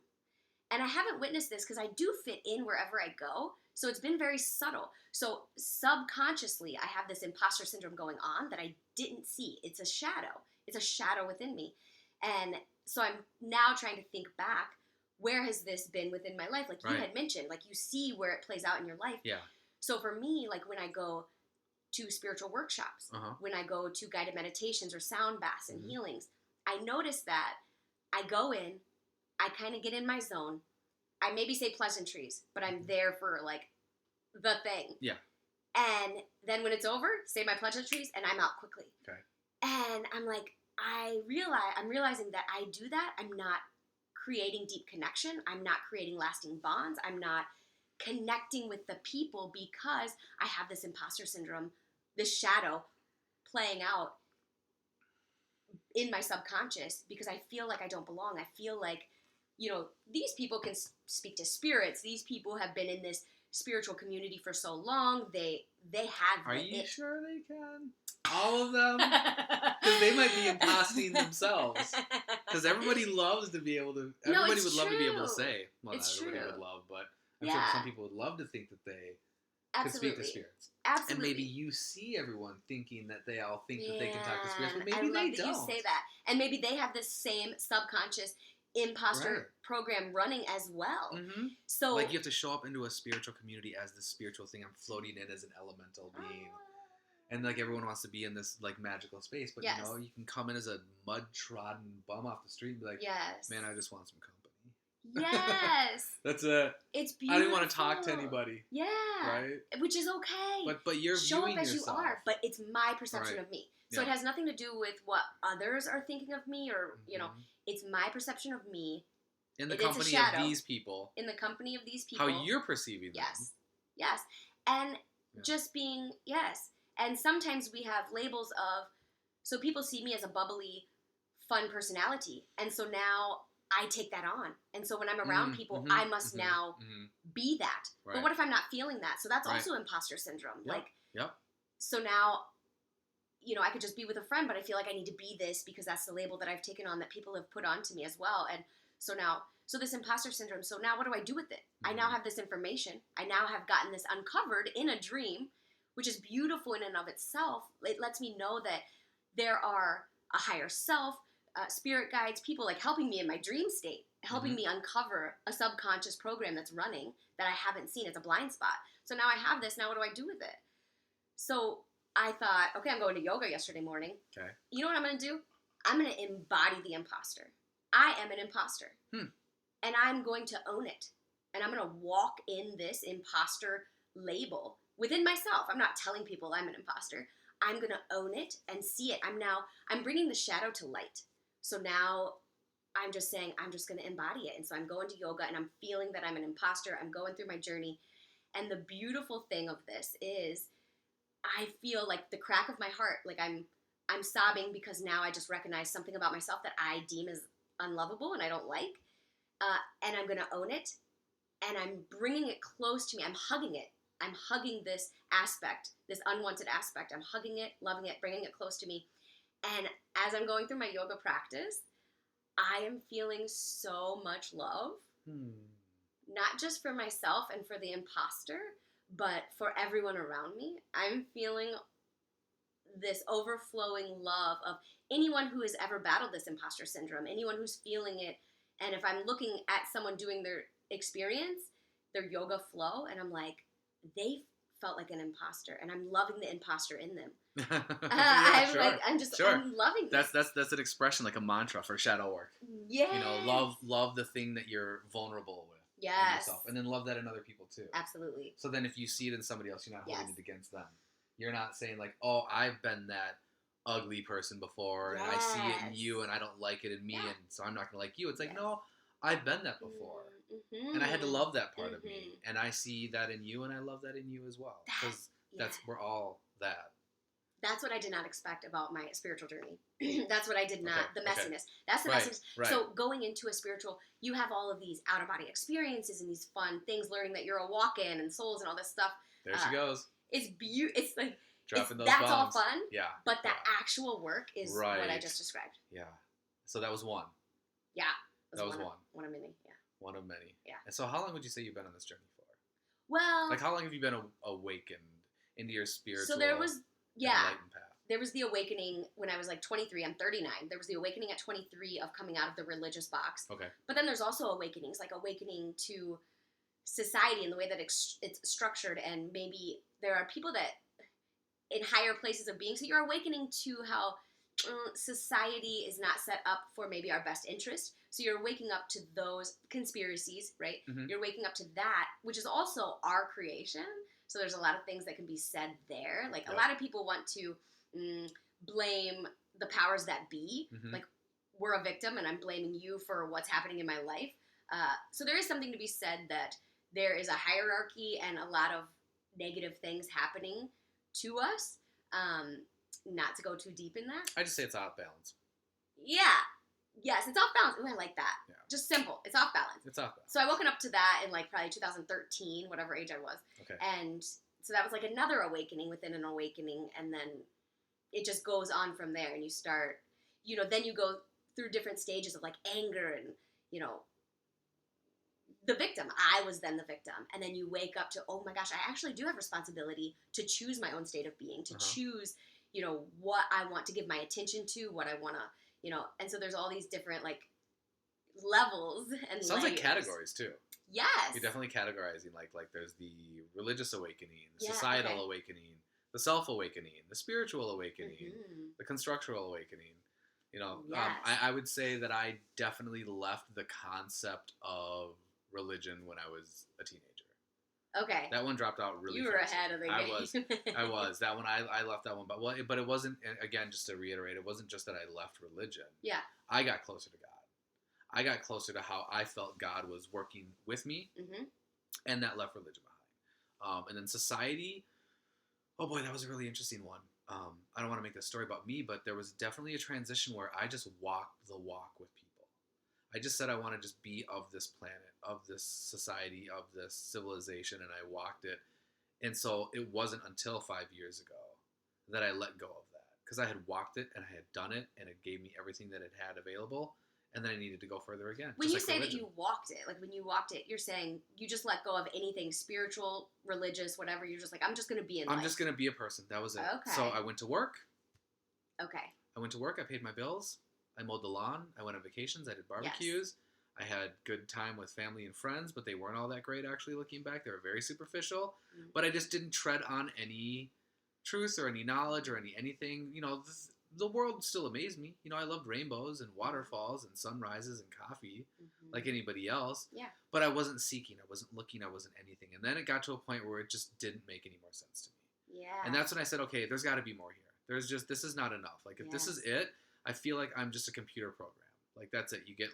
Speaker 2: And I haven't witnessed this because I do fit in wherever I go. So it's been very subtle. So subconsciously, I have this imposter syndrome going on that I didn't see. It's a shadow. It's a shadow within me. And so I'm now trying to think back, where has this been within my life? Like you had mentioned, like you see where it plays out in your life.
Speaker 1: Yeah.
Speaker 2: So for me, like when I go to spiritual workshops, when I go to guided meditations or sound baths and healings, I notice that I go in, I kind of get in my zone. I maybe say pleasantries, but I'm there for like the thing.
Speaker 1: Yeah.
Speaker 2: And then when it's over, say my pleasantries and I'm out quickly.
Speaker 1: Okay.
Speaker 2: And I'm like, I'm realizing that I do that. I'm not creating deep connection. I'm not creating lasting bonds. I'm not connecting with the people because I have this imposter syndrome, this shadow playing out in my subconscious because I feel like I don't belong. I feel like, these people can speak to spirits. These people have been in this spiritual community for so long. They have
Speaker 1: Are you sure they can? All of them? Because they might be imposting themselves. Because everybody loves to be able to. Everybody would love to be able to say. Well, not everybody would love, but I'm sure some people would love to think that they could speak to spirits.
Speaker 2: Absolutely.
Speaker 1: And maybe you see everyone thinking that they all think that they can talk to spirits, but maybe
Speaker 2: I love
Speaker 1: they
Speaker 2: that
Speaker 1: don't.
Speaker 2: You say that, and maybe they have this same subconscious imposter program running as well.
Speaker 1: Mm-hmm. So, like, you have to show up into a spiritual community as this spiritual thing. I'm floating in as an elemental being. And, like, everyone wants to be in this, like, magical space. But, you can come in as a mud-trodden bum off the street and be like, man, I just want some company.
Speaker 2: Yes.
Speaker 1: That's it.
Speaker 2: It's beautiful.
Speaker 1: I didn't want to talk to anybody.
Speaker 2: Yeah.
Speaker 1: Right?
Speaker 2: Which is okay.
Speaker 1: But you're
Speaker 2: Show
Speaker 1: viewing
Speaker 2: up as
Speaker 1: yourself.
Speaker 2: you are. But it's my perception of me. So it has nothing to do with what others are thinking of me or, it's my perception of me.
Speaker 1: In the company of these people.
Speaker 2: In the company of these people.
Speaker 1: How you're perceiving them.
Speaker 2: Yes. And just being, And sometimes we have labels of, so people see me as a bubbly, fun personality. And so now I take that on. And so when I'm around people, I must now be that. Right. But what if I'm not feeling that? So that's also imposter syndrome. So now, I could just be with a friend, but I feel like I need to be this because that's the label that I've taken on that people have put onto me as well. And so now, this imposter syndrome, so now what do I do with it? I now have this information. I now have gotten this uncovered in a dream, which is beautiful in and of itself. It lets me know that there are a higher self, spirit guides, people like helping me in my dream state, helping me uncover a subconscious program that's running that I haven't seen. It's a blind spot. So now I have this. Now what do I do with it? So I thought, okay, I'm going to yoga yesterday morning.
Speaker 1: Okay.
Speaker 2: You know what I'm going to do? I'm going to embody the imposter. I am an imposter. And I'm going to own it. And I'm going to walk in this imposter label within myself. I'm not telling people I'm an imposter. I'm going to own it and see it. I'm bringing the shadow to light. So now I'm just saying, I'm just going to embody it. And so I'm going to yoga and I'm feeling that I'm an imposter. I'm going through my journey. And the beautiful thing of this is I feel like the crack of my heart, like I'm sobbing because now I just recognize something about myself that I deem as unlovable and I don't like. And I'm going to own it. And I'm bringing it close to me. I'm hugging it. I'm hugging this aspect, this unwanted aspect. I'm hugging it, loving it, bringing it close to me. And as I'm going through my yoga practice, I am feeling so much love. Not just for myself and for the imposter, but for everyone around me. I'm feeling this overflowing love of anyone who has ever battled this imposter syndrome, anyone who's feeling it. And if I'm looking at someone doing their experience, their yoga flow, and I'm like, they felt like an imposter, and I'm loving the imposter in them. I'm loving it.
Speaker 1: That's an expression, like a mantra for shadow work.
Speaker 2: Yeah.
Speaker 1: Love the thing that you're vulnerable with.
Speaker 2: Yes.
Speaker 1: In yourself, and then love that in other people too.
Speaker 2: Absolutely.
Speaker 1: So then if you see it in somebody else, you're not holding it against them. You're not saying like, oh, I've been that ugly person before, and I see it in you, and I don't like it in me, and so I'm not going to like you. It's like, no, I've been that before. And I had to love that part of me. And I see that in you, and I love that in you as well. Because we're all that.
Speaker 2: That's what I did not expect about my spiritual journey. That's what I did not, the messiness. That's the messiness.
Speaker 1: Right.
Speaker 2: So going into a spiritual, you have all of these out-of-body experiences and these fun things, learning that you're a walk-in and souls and all this stuff.
Speaker 1: There she goes.
Speaker 2: It's It's like,
Speaker 1: dropping those
Speaker 2: that's
Speaker 1: bombs.
Speaker 2: all fun.
Speaker 1: Yeah.
Speaker 2: But the actual work is what I just described.
Speaker 1: Yeah. So that was one.
Speaker 2: Yeah.
Speaker 1: That was one.
Speaker 2: One of many, yeah.
Speaker 1: One of many.
Speaker 2: Yeah.
Speaker 1: And so how long would you say you've been on this journey for?
Speaker 2: Well.
Speaker 1: Like, how long have you been awakened into your spiritual
Speaker 2: so there was,
Speaker 1: enlightened path?
Speaker 2: There was the awakening when I was like 23. I'm 39. There was the awakening at 23 of coming out of the religious box.
Speaker 1: Okay.
Speaker 2: But then there's also awakenings, like awakening to society and the way that it's structured. And maybe there are people that in higher places of being. So you're awakening to how society is not set up for maybe our best interest. So you're waking up to those conspiracies, right?
Speaker 1: Mm-hmm.
Speaker 2: You're waking up to that, which is also our creation. So there's a lot of things that can be said there. Like a lot of people want to blame the powers that be.
Speaker 1: Mm-hmm.
Speaker 2: Like, we're a victim and I'm blaming you for what's happening in my life. So there is something to be said that there is a hierarchy and a lot of negative things happening to us. not to go too deep in that.
Speaker 1: I just say it's off balance.
Speaker 2: Yeah. Yes, it's off balance. Ooh, I like that.
Speaker 1: Yeah.
Speaker 2: Just simple. It's off balance.
Speaker 1: It's off balance.
Speaker 2: So I woken up to that in like probably 2013, whatever age I was.
Speaker 1: Okay.
Speaker 2: And so that was like another awakening within an awakening. And then it just goes on from there. And you start, then you go through different stages of like anger and, the victim. I was then the victim. And then you wake up to, oh my gosh, I actually do have responsibility to choose my own state of being, to choose, what I want to give my attention to, what I want to, and so there's all these different like levels and
Speaker 1: sounds
Speaker 2: layers.
Speaker 1: like categories too.
Speaker 2: Yes.
Speaker 1: You're definitely categorizing like there's the religious awakening, the
Speaker 2: Yeah,
Speaker 1: societal
Speaker 2: okay.
Speaker 1: awakening, the self awakening, the spiritual awakening, the constructural awakening.
Speaker 2: Yes.
Speaker 1: I would say that I definitely left the concept of religion when I was a teenager.
Speaker 2: Okay.
Speaker 1: That one dropped out really
Speaker 2: You were
Speaker 1: fast.
Speaker 2: ahead of the game.
Speaker 1: I was. That one, I left that one. But it wasn't, again, just to reiterate, it wasn't just that I left religion.
Speaker 2: Yeah.
Speaker 1: I got closer to God. I got closer to how I felt God was working with me, and that left religion behind. And then society, oh boy, that was a really interesting one. I don't want to make this story about me, but there was definitely a transition where I just walked the walk with people. I just said I want to just be of this planet, of this society, of this civilization, and I walked it. And so it wasn't until 5 years ago that I let go of that, because I had walked it and I had done it, and it gave me everything that it had available, and then I needed to go further again.
Speaker 2: When you
Speaker 1: like
Speaker 2: say
Speaker 1: religion.
Speaker 2: that you walked it, like when you walked it, you're saying you just let go of anything spiritual, religious, whatever. You're just like, I'm just going to be in life.
Speaker 1: I'm just going to be a person. That was it.
Speaker 2: Okay.
Speaker 1: So I went to work.
Speaker 2: Okay.
Speaker 1: I paid my bills. I mowed the lawn. I went on vacations. I did barbecues. Yes. I had good time with family and friends, but they weren't all that great actually looking back. They were very superficial. Mm-hmm. But I just didn't tread on any truth or any knowledge or anything. The world still amazed me. I loved rainbows and waterfalls and sunrises and coffee like anybody else. Yeah. But I wasn't seeking. I wasn't looking. I wasn't anything. And then it got to a point where it just didn't make any more sense to me.
Speaker 2: Yeah.
Speaker 1: And that's when I said, okay, there's got to be more here. This is not enough. Like, if this is it, I feel like I'm just a computer program. Like, that's it. You get,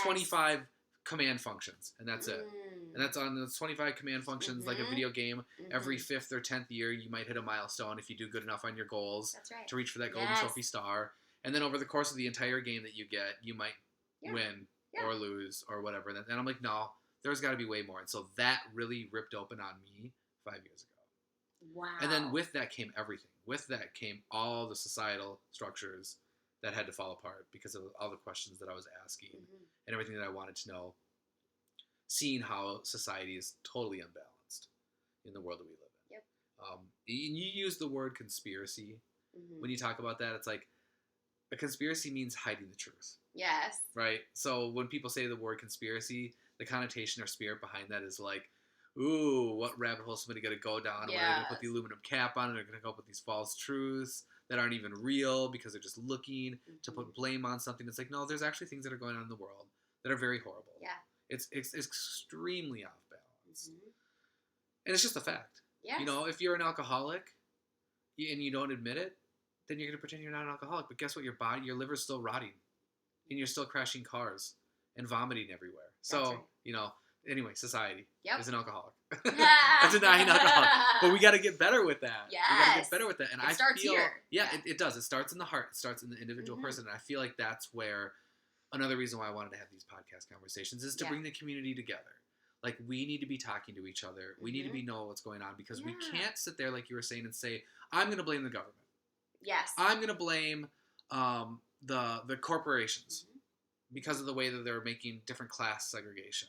Speaker 1: 25 command functions, and that's it. And that's on those 25 command functions, like a video game. Every 5th or 10th year, you might hit a milestone if you do good enough on your goals to reach for that golden trophy star. And then over the course of the entire game that you get, you might win or lose or whatever. And I'm like, no, there's got to be way more. And so that really ripped open on me 5 years ago.
Speaker 2: Wow.
Speaker 1: And then with that came everything. With that came all the societal structures that had to fall apart because of all the questions that I was asking and everything that I wanted to know, seeing how society is totally unbalanced in the world that we live in.
Speaker 2: Yep.
Speaker 1: And you use the word conspiracy. When you talk about that, it's like a conspiracy means hiding the truth.
Speaker 2: Yes.
Speaker 1: Right? So when people say the word conspiracy, the connotation or spirit behind that is like, ooh, what rabbit hole is somebody going to go down? And they're going to put the aluminum cap on, and they're going to come up with these false truths that aren't even real because they're just looking to put blame on something. It's like, no, there's actually things that are going on in the world that are very horrible. Yeah. It's extremely off balance. And it's just a fact. Yes. If you're an alcoholic and you don't admit it, then you're going to pretend you're not an alcoholic. But guess what? Your liver's still rotting. And you're still crashing cars and vomiting everywhere. So, anyway, society is an alcoholic. A denying alcoholic. But we got to get better with that.
Speaker 2: Yes.
Speaker 1: We got to get better with that. And
Speaker 2: it starts here.
Speaker 1: Yeah, it does. It starts in the heart. It starts in the individual person. And I feel like that's where another reason why I wanted to have these podcast conversations is to bring the community together. Like, we need to be talking to each other. We need to know what's going on because we can't sit there, like you were saying, and say, I'm going to blame the government.
Speaker 2: Yes.
Speaker 1: I'm going to blame the corporations because of the way that they're making different class segregation.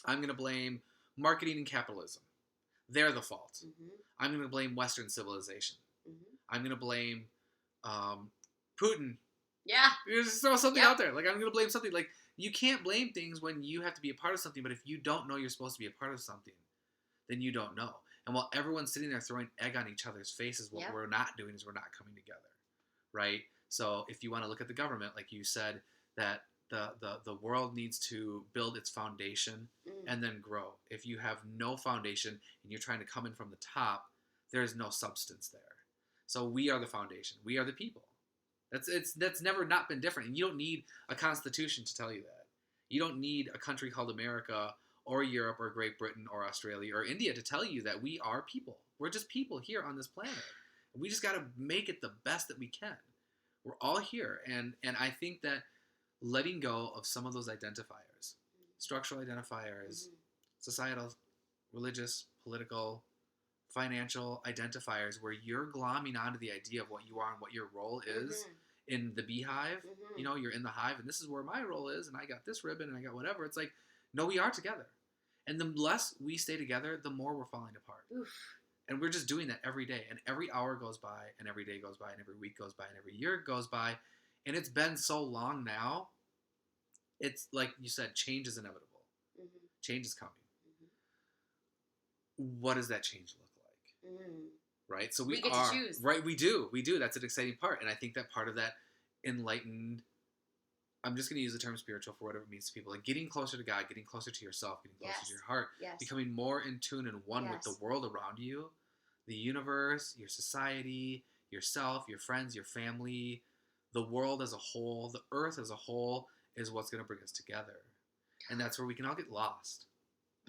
Speaker 1: I'm going to blame marketing and capitalism. They're the fault. I'm going to blame Western civilization. I'm going to blame Putin.
Speaker 2: Yeah.
Speaker 1: Just throw something out there. Like, I'm going to blame something. Like, you can't blame things when you have to be a part of something, but if you don't know you're supposed to be a part of something, then you don't know. And while everyone's sitting there throwing egg on each other's faces, what we're not doing is we're not coming together, right? So if you want to look at the government, like you said, that the world needs to build its foundation and then grow. If you have no foundation and you're trying to come in from the top, there's no substance there. So we are the foundation. We are the people. That's never not been different. And you don't need a constitution to tell you that. You don't need a country called America or Europe or Great Britain or Australia or India to tell you that we are people. We're just people here on this planet. We just got to make it the best that we can. We're all here, and I think that letting go of some of those identifiers, structural identifiers, societal, religious, political, financial identifiers, where you're glomming onto the idea of what you are and what your role is in the beehive. You know, you're in the hive, and this is where my role is, and I got this ribbon, and I got whatever. It's like, no, we are together. And the less we stay together, the more we're falling apart.
Speaker 2: Oof.
Speaker 1: And we're just doing that every day. And every hour goes by, and every day goes by, and every week goes by, and every year goes by. And it's been so long now. It's like you said, change is inevitable. Change is coming. What does that change look like? Right? So we
Speaker 2: get
Speaker 1: are,
Speaker 2: to choose.
Speaker 1: Right, we do. That's an exciting part. And I think that part of that enlightened, I'm just going to use the term spiritual for whatever it means to people, like getting closer to God, getting closer to yourself, getting closer to your heart, becoming more in tune and one with the world around you, the universe, your society, yourself, your friends, your family, the world as a whole, the earth as a whole is what's going to bring us together. And that's where we can all get lost.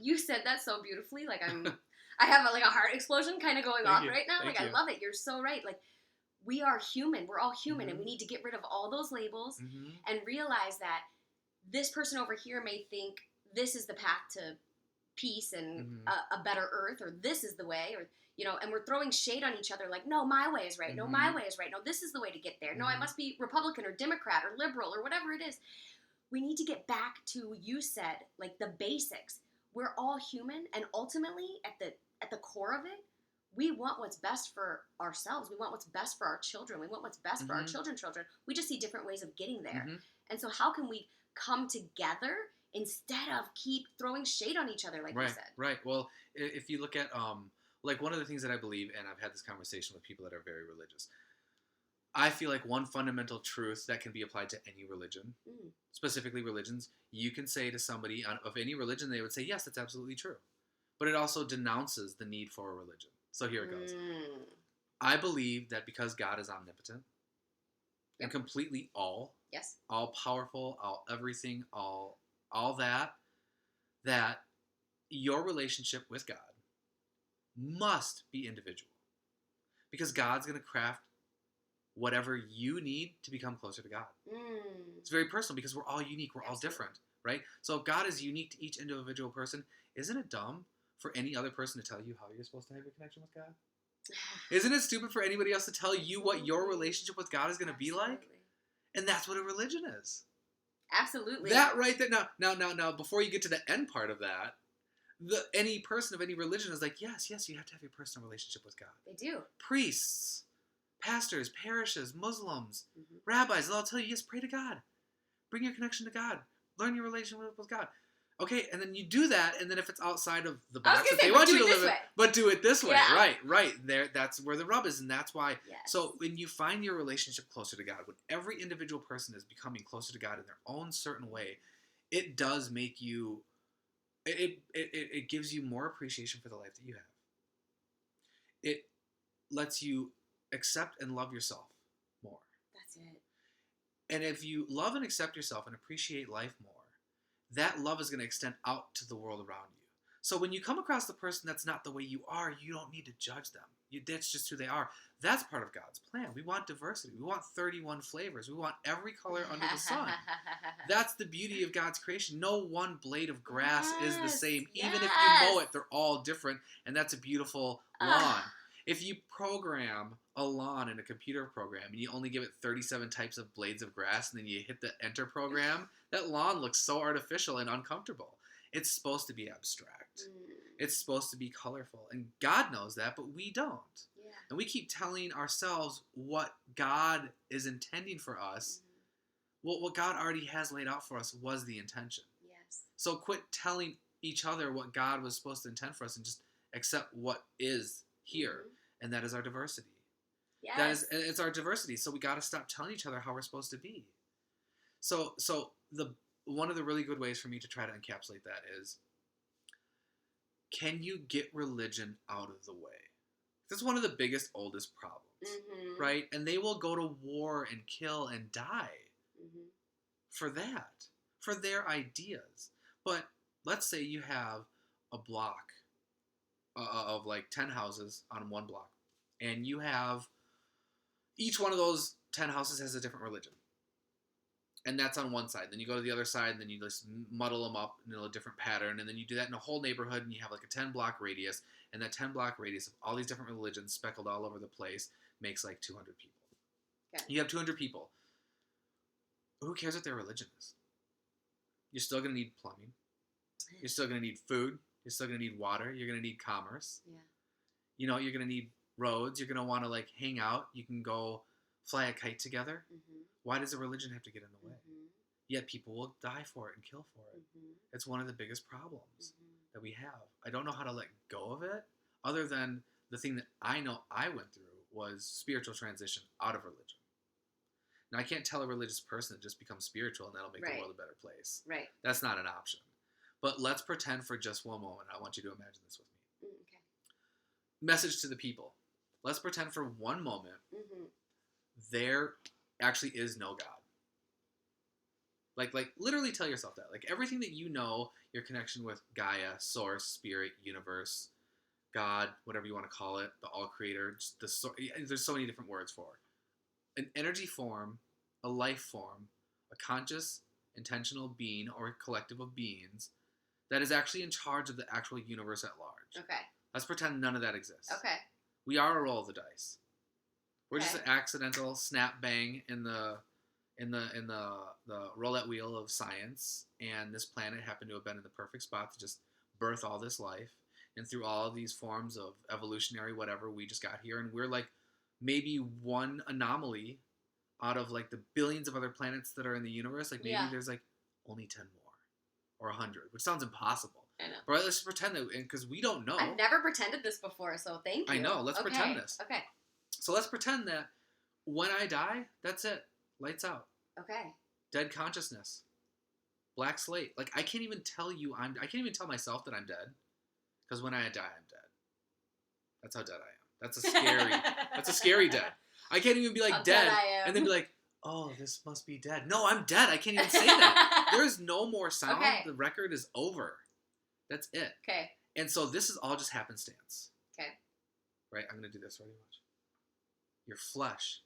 Speaker 2: You said that so beautifully. Like I have a heart explosion kind of going off right now.
Speaker 1: Thank
Speaker 2: like
Speaker 1: you.
Speaker 2: I love it. You're so right. Like we are human. We're all human, and we need to get rid of all those labels and realize that this person over here may think this is the path to peace and a better earth, or this is the way, or and we're throwing shade on each other. Like, no, my way is right. No, my way is right. No, this is the way to get there. No, I must be Republican or Democrat or liberal or whatever it is. We need to get back to, you said, like the basics. We're all human, and ultimately, at the core of it, we want what's best for ourselves. We want what's best for our children. We want what's best for our children's children. We just see different ways of getting there. And so how can we come together instead of keep throwing shade on each other, like you said?
Speaker 1: Right. Well, if you look at, like one of the things that I believe, and I've had this conversation with people that are very religious, I feel like one fundamental truth that can be applied to any religion, specifically religions, you can say to somebody of any religion, they would say, yes, that's absolutely true. But it also denounces the need for a religion. So here it goes. I believe that because God is omnipotent and completely all powerful, all everything, all that your relationship with God must be individual. Because God's going to craft whatever you need to become closer to God. It's very personal because we're all unique. We're all different, right? So if God is unique to each individual person, isn't it dumb for any other person to tell you how you're supposed to have your connection with God? Isn't it stupid for anybody else to tell you what your relationship with God is going to be like? And that's what a religion is.
Speaker 2: Absolutely.
Speaker 1: That right there. Now, before you get to the end part of that, any person of any religion is like, yes, you have to have your personal relationship with God.
Speaker 2: They do.
Speaker 1: Priests, pastors, parishes, Muslims, rabbis, they'll tell you, yes, pray to God. Bring your connection to God. Learn your relationship with God. Okay, and then you do that, and then if it's outside of the box that they want you to live in, but do it this way. Yeah. Right. There, that's where the rub is, and that's why. Yes. So when you find your relationship closer to God, when every individual person is becoming closer to God in their own certain way, it does make you, it gives you more appreciation for the life that you have. It lets you accept and love yourself more.
Speaker 2: That's it.
Speaker 1: And if you love and accept yourself and appreciate life more, that love is going to extend out to the world around you. So when you come across the person that's not the way you are, you don't need to judge them. That's just who they are. That's part of God's plan. We want diversity. We want 31 flavors. We want every color under the sun. That's the beauty of God's creation. No one blade of grass is the same. Even if you mow it, they're all different. And that's a beautiful lawn. If you program a lawn in a computer program and you only give it 37 types of blades of grass and then you hit the enter program, that lawn looks so artificial and uncomfortable. It's supposed to be abstract. It's supposed to be colorful. And God knows that, but we don't. Yeah. And we keep telling ourselves what God is intending for us. Well, what God already has laid out for us was the intention. Yes. So quit telling each other what God was supposed to intend for us and just accept what is here. And that is our diversity. Yes. It's our diversity. So we got to stop telling each other how we're supposed to be. So one of the really good ways for me to try to encapsulate that is, can you get religion out of the way? That's one of the biggest, oldest problems, right? And they will go to war and kill and die for that, for their ideas. But let's say you have a block of like 10 houses on one block, and you have each one of those 10 houses has a different religion. And that's on one side. Then you go to the other side, and then you just muddle them up in a different pattern. And then you do that in a whole neighborhood, and you have like a 10-block radius. And that 10-block radius of all these different religions speckled all over the place makes like 200 people.
Speaker 2: Okay.
Speaker 1: You have 200 people. Who cares what their religion is? You're still going to need plumbing. You're still going to need food. You're still going to need water. You're going to need commerce.
Speaker 2: Yeah.
Speaker 1: You know, you're going to need roads. You're going to want to like hang out. You can go fly a kite together.
Speaker 2: Mm-hmm.
Speaker 1: Why does a religion have to get in the way?
Speaker 2: Mm-hmm.
Speaker 1: Yet people will die for it and kill for it.
Speaker 2: Mm-hmm.
Speaker 1: It's one of the biggest problems
Speaker 2: Mm-hmm.
Speaker 1: that we have. I don't know how to let go of it, other than the thing that I know I went through was spiritual transition out of religion. Now, I can't tell a religious person to just become spiritual and that'll make
Speaker 2: Right.
Speaker 1: the world a better place.
Speaker 2: Right.
Speaker 1: That's not an option. But let's pretend for just one moment. I want you to imagine this with me.
Speaker 2: Okay.
Speaker 1: Message to the people. Let's pretend for one moment
Speaker 2: Mm-hmm.
Speaker 1: there actually is no God. Like literally tell yourself that. Like everything that you know, your connection with Gaia, Source, Spirit, Universe, God, whatever you want to call it, the All Creator. There's so many different words for it. An energy form, a life form, a conscious, intentional being or collective of beings that is actually in charge of the actual universe at large.
Speaker 2: Okay.
Speaker 1: Let's pretend none of that exists.
Speaker 2: Okay.
Speaker 1: We are a roll of the dice. We're just
Speaker 2: Okay.
Speaker 1: an accidental snap bang in the roulette wheel of science, and this planet happened to have been in the perfect spot to just birth all this life. And through all of these forms of evolutionary whatever, we just got here, and we're like maybe one anomaly out of like the billions of other planets that are in the universe. Like maybe
Speaker 2: Yeah.
Speaker 1: there's like only 10 more or 100, which sounds impossible.
Speaker 2: I know.
Speaker 1: But let's just pretend that, because we don't know.
Speaker 2: I've never pretended this before, so thank you.
Speaker 1: I know. Let's
Speaker 2: Okay.
Speaker 1: pretend this.
Speaker 2: Okay.
Speaker 1: So let's pretend that when I die, that's it. Lights out.
Speaker 2: Okay.
Speaker 1: Dead consciousness. Black slate. Like I can't even tell you I can't even tell myself that I'm dead. Because when I die, I'm dead. That's how dead I am. That's a scary dead. I can't even be like
Speaker 2: How
Speaker 1: dead
Speaker 2: I am.
Speaker 1: and then be like, oh, this must be dead. No, I'm dead. I can't even say that. There's no more sound.
Speaker 2: Okay.
Speaker 1: The record is over. That's it.
Speaker 2: Okay.
Speaker 1: And so this is all just happenstance.
Speaker 2: Okay.
Speaker 1: Right? I'm going to do this. Ready? Watch. Your flesh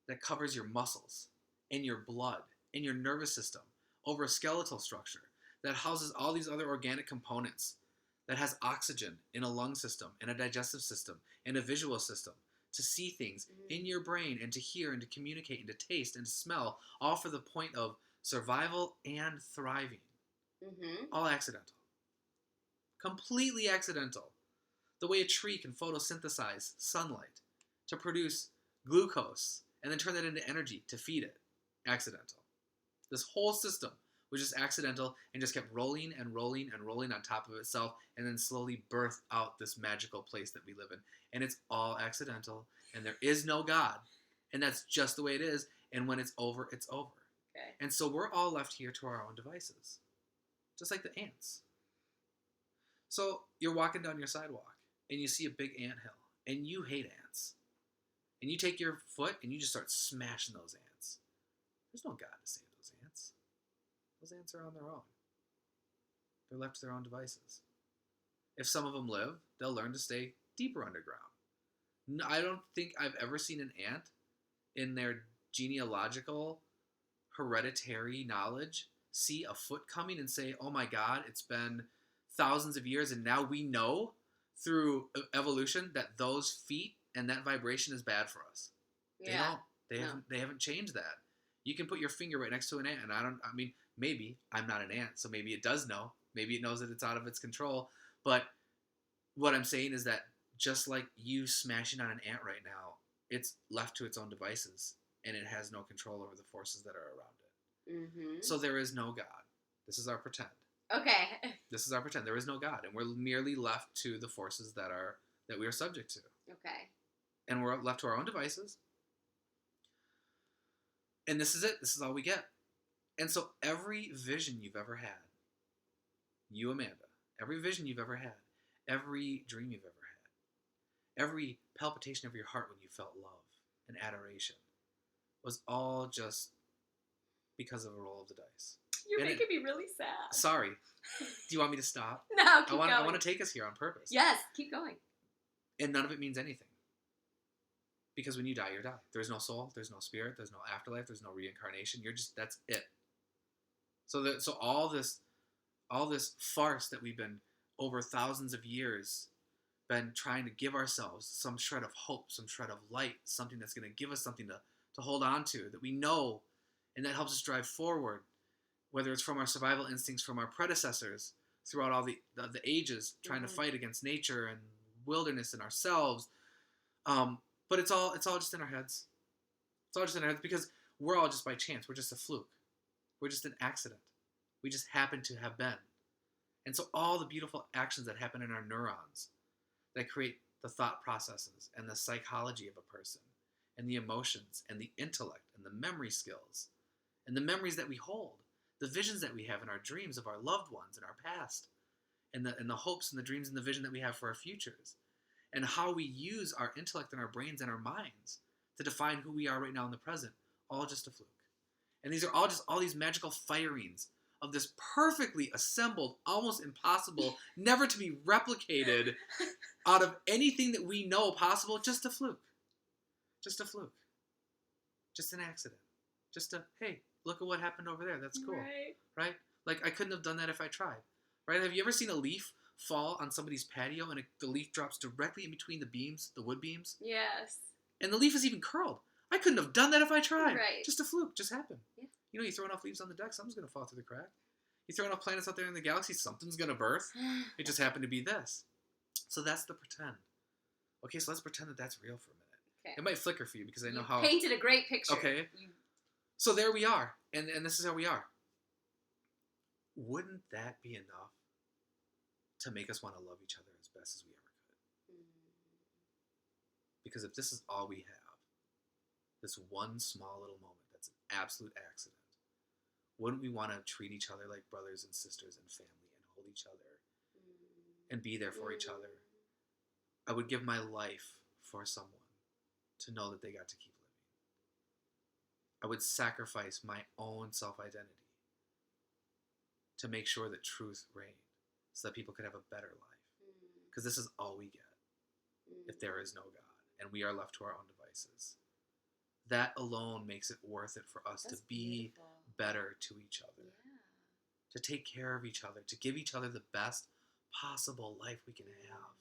Speaker 1: that covers your muscles and your blood and your nervous system over a skeletal structure that houses all these other organic components, that has oxygen in a lung system, and a digestive system, and a visual system to see things in your brain and to hear and to communicate and to taste and to smell, all for the point of survival and thriving.
Speaker 2: Mm-hmm.
Speaker 1: All accidental. Completely accidental. The way a tree can photosynthesize sunlight to produce glucose and then turn that into energy to feed it. Accidental. This whole system was just accidental and just kept rolling and rolling and rolling on top of itself and then slowly birthed out this magical place that we live in. And it's all accidental and there is no God. And that's just the way it is. And when it's over, it's over.
Speaker 2: Okay.
Speaker 1: And so we're all left here to our own devices. Just like the ants. So you're walking down your sidewalk and you see a big ant hill and you hate ants. And you take your foot and you just start smashing those ants. There's no God to save those ants. Those ants are on their own. They're left to their own devices. If some of them live, they'll learn to stay deeper underground. No, I don't think I've ever seen an ant in their genealogical, hereditary knowledge see a foot coming and say, oh my God, it's been thousands of years and now we know through evolution that those feet and that vibration is bad for us.
Speaker 2: Yeah.
Speaker 1: They haven't changed that. You can put your finger right next to an ant, and maybe I'm not an ant, so maybe it does know. Maybe it knows that it's out of its control. But what I'm saying is that just like you smashing on an ant right now, it's left to its own devices, and it has no control over the forces that are around it.
Speaker 2: Mm-hmm.
Speaker 1: So there is no God. This is our pretend.
Speaker 2: Okay.
Speaker 1: This is our pretend. There is no God, and we're merely left to the forces that we are subject to.
Speaker 2: Okay.
Speaker 1: And we're left to our own devices. And this is it. This is all we get. And so every vision you've ever had, you, Amanda, every vision you've ever had, every dream you've ever had, every palpitation of your heart when you felt love and adoration was all just because of a roll of the dice.
Speaker 2: You're
Speaker 1: And
Speaker 2: making me really sad.
Speaker 1: Sorry. Do you want me to stop?
Speaker 2: No, keep
Speaker 1: I
Speaker 2: going.
Speaker 1: want to take us here on purpose.
Speaker 2: Yes, keep going.
Speaker 1: And none of it means anything. Because when you die, you die. There's no soul, there's no spirit, there's no afterlife, there's no reincarnation. That's it. So all this farce that we've been over thousands of years been trying to give ourselves some shred of hope, some shred of light, something that's going to give us something to hold on to that we know, and that helps us drive forward, whether it's from our survival instincts from our predecessors throughout all the ages, trying to fight against nature and wilderness and ourselves. But it's all just in our heads. It's all just in our heads because we're all just by chance. We're just a fluke. We're just an accident. We just happen to have been. And so all the beautiful actions that happen in our neurons that create the thought processes and the psychology of a person and the emotions and the intellect and the memory skills and the memories that we hold, the visions that we have in our dreams of our loved ones in our past, and the hopes and the dreams and the vision that we have for our futures, and how we use our intellect and our brains and our minds to define who we are right now in the present, all just a fluke. And these are all these magical firings of this perfectly assembled, almost impossible, never to be replicated out of anything that we know possible, just a fluke. Just a fluke. Just an accident. Just hey, look at what happened over there. That's cool. Right? Like, I couldn't have done that if I tried. Right? Have you ever seen a leaf fall on somebody's patio and the leaf drops directly in between the beams, the wood beams?
Speaker 2: Yes.
Speaker 1: And the leaf is even curled. I couldn't have done that if I tried.
Speaker 2: Right.
Speaker 1: Just a fluke. Just happened.
Speaker 2: Yeah.
Speaker 1: You throw enough leaves on the deck, something's going to fall through the crack. You throw enough planets out there in the galaxy, something's going to birth. It just happened to be this. So that's the pretend. Okay, so let's pretend that that's real for a minute. Okay. It might flicker for you because I know how...
Speaker 2: painted a great picture.
Speaker 1: Okay. So there we are. And this is how we are. Wouldn't that be enough to make us want to love each other as best as we ever could? Because if this is all we have, this one small little moment that's an absolute accident, wouldn't we want to treat each other like brothers and sisters and family and hold each other and be there for each other? I would give my life for someone to know that they got to keep living. I would sacrifice my own self-identity to make sure that truth reigned so that people could have a better life. Because this is all we get if there is no God and we are left to our own devices. That alone makes it worth it for us to be better to each other, to take care of each other, to give each other the best possible life we can have.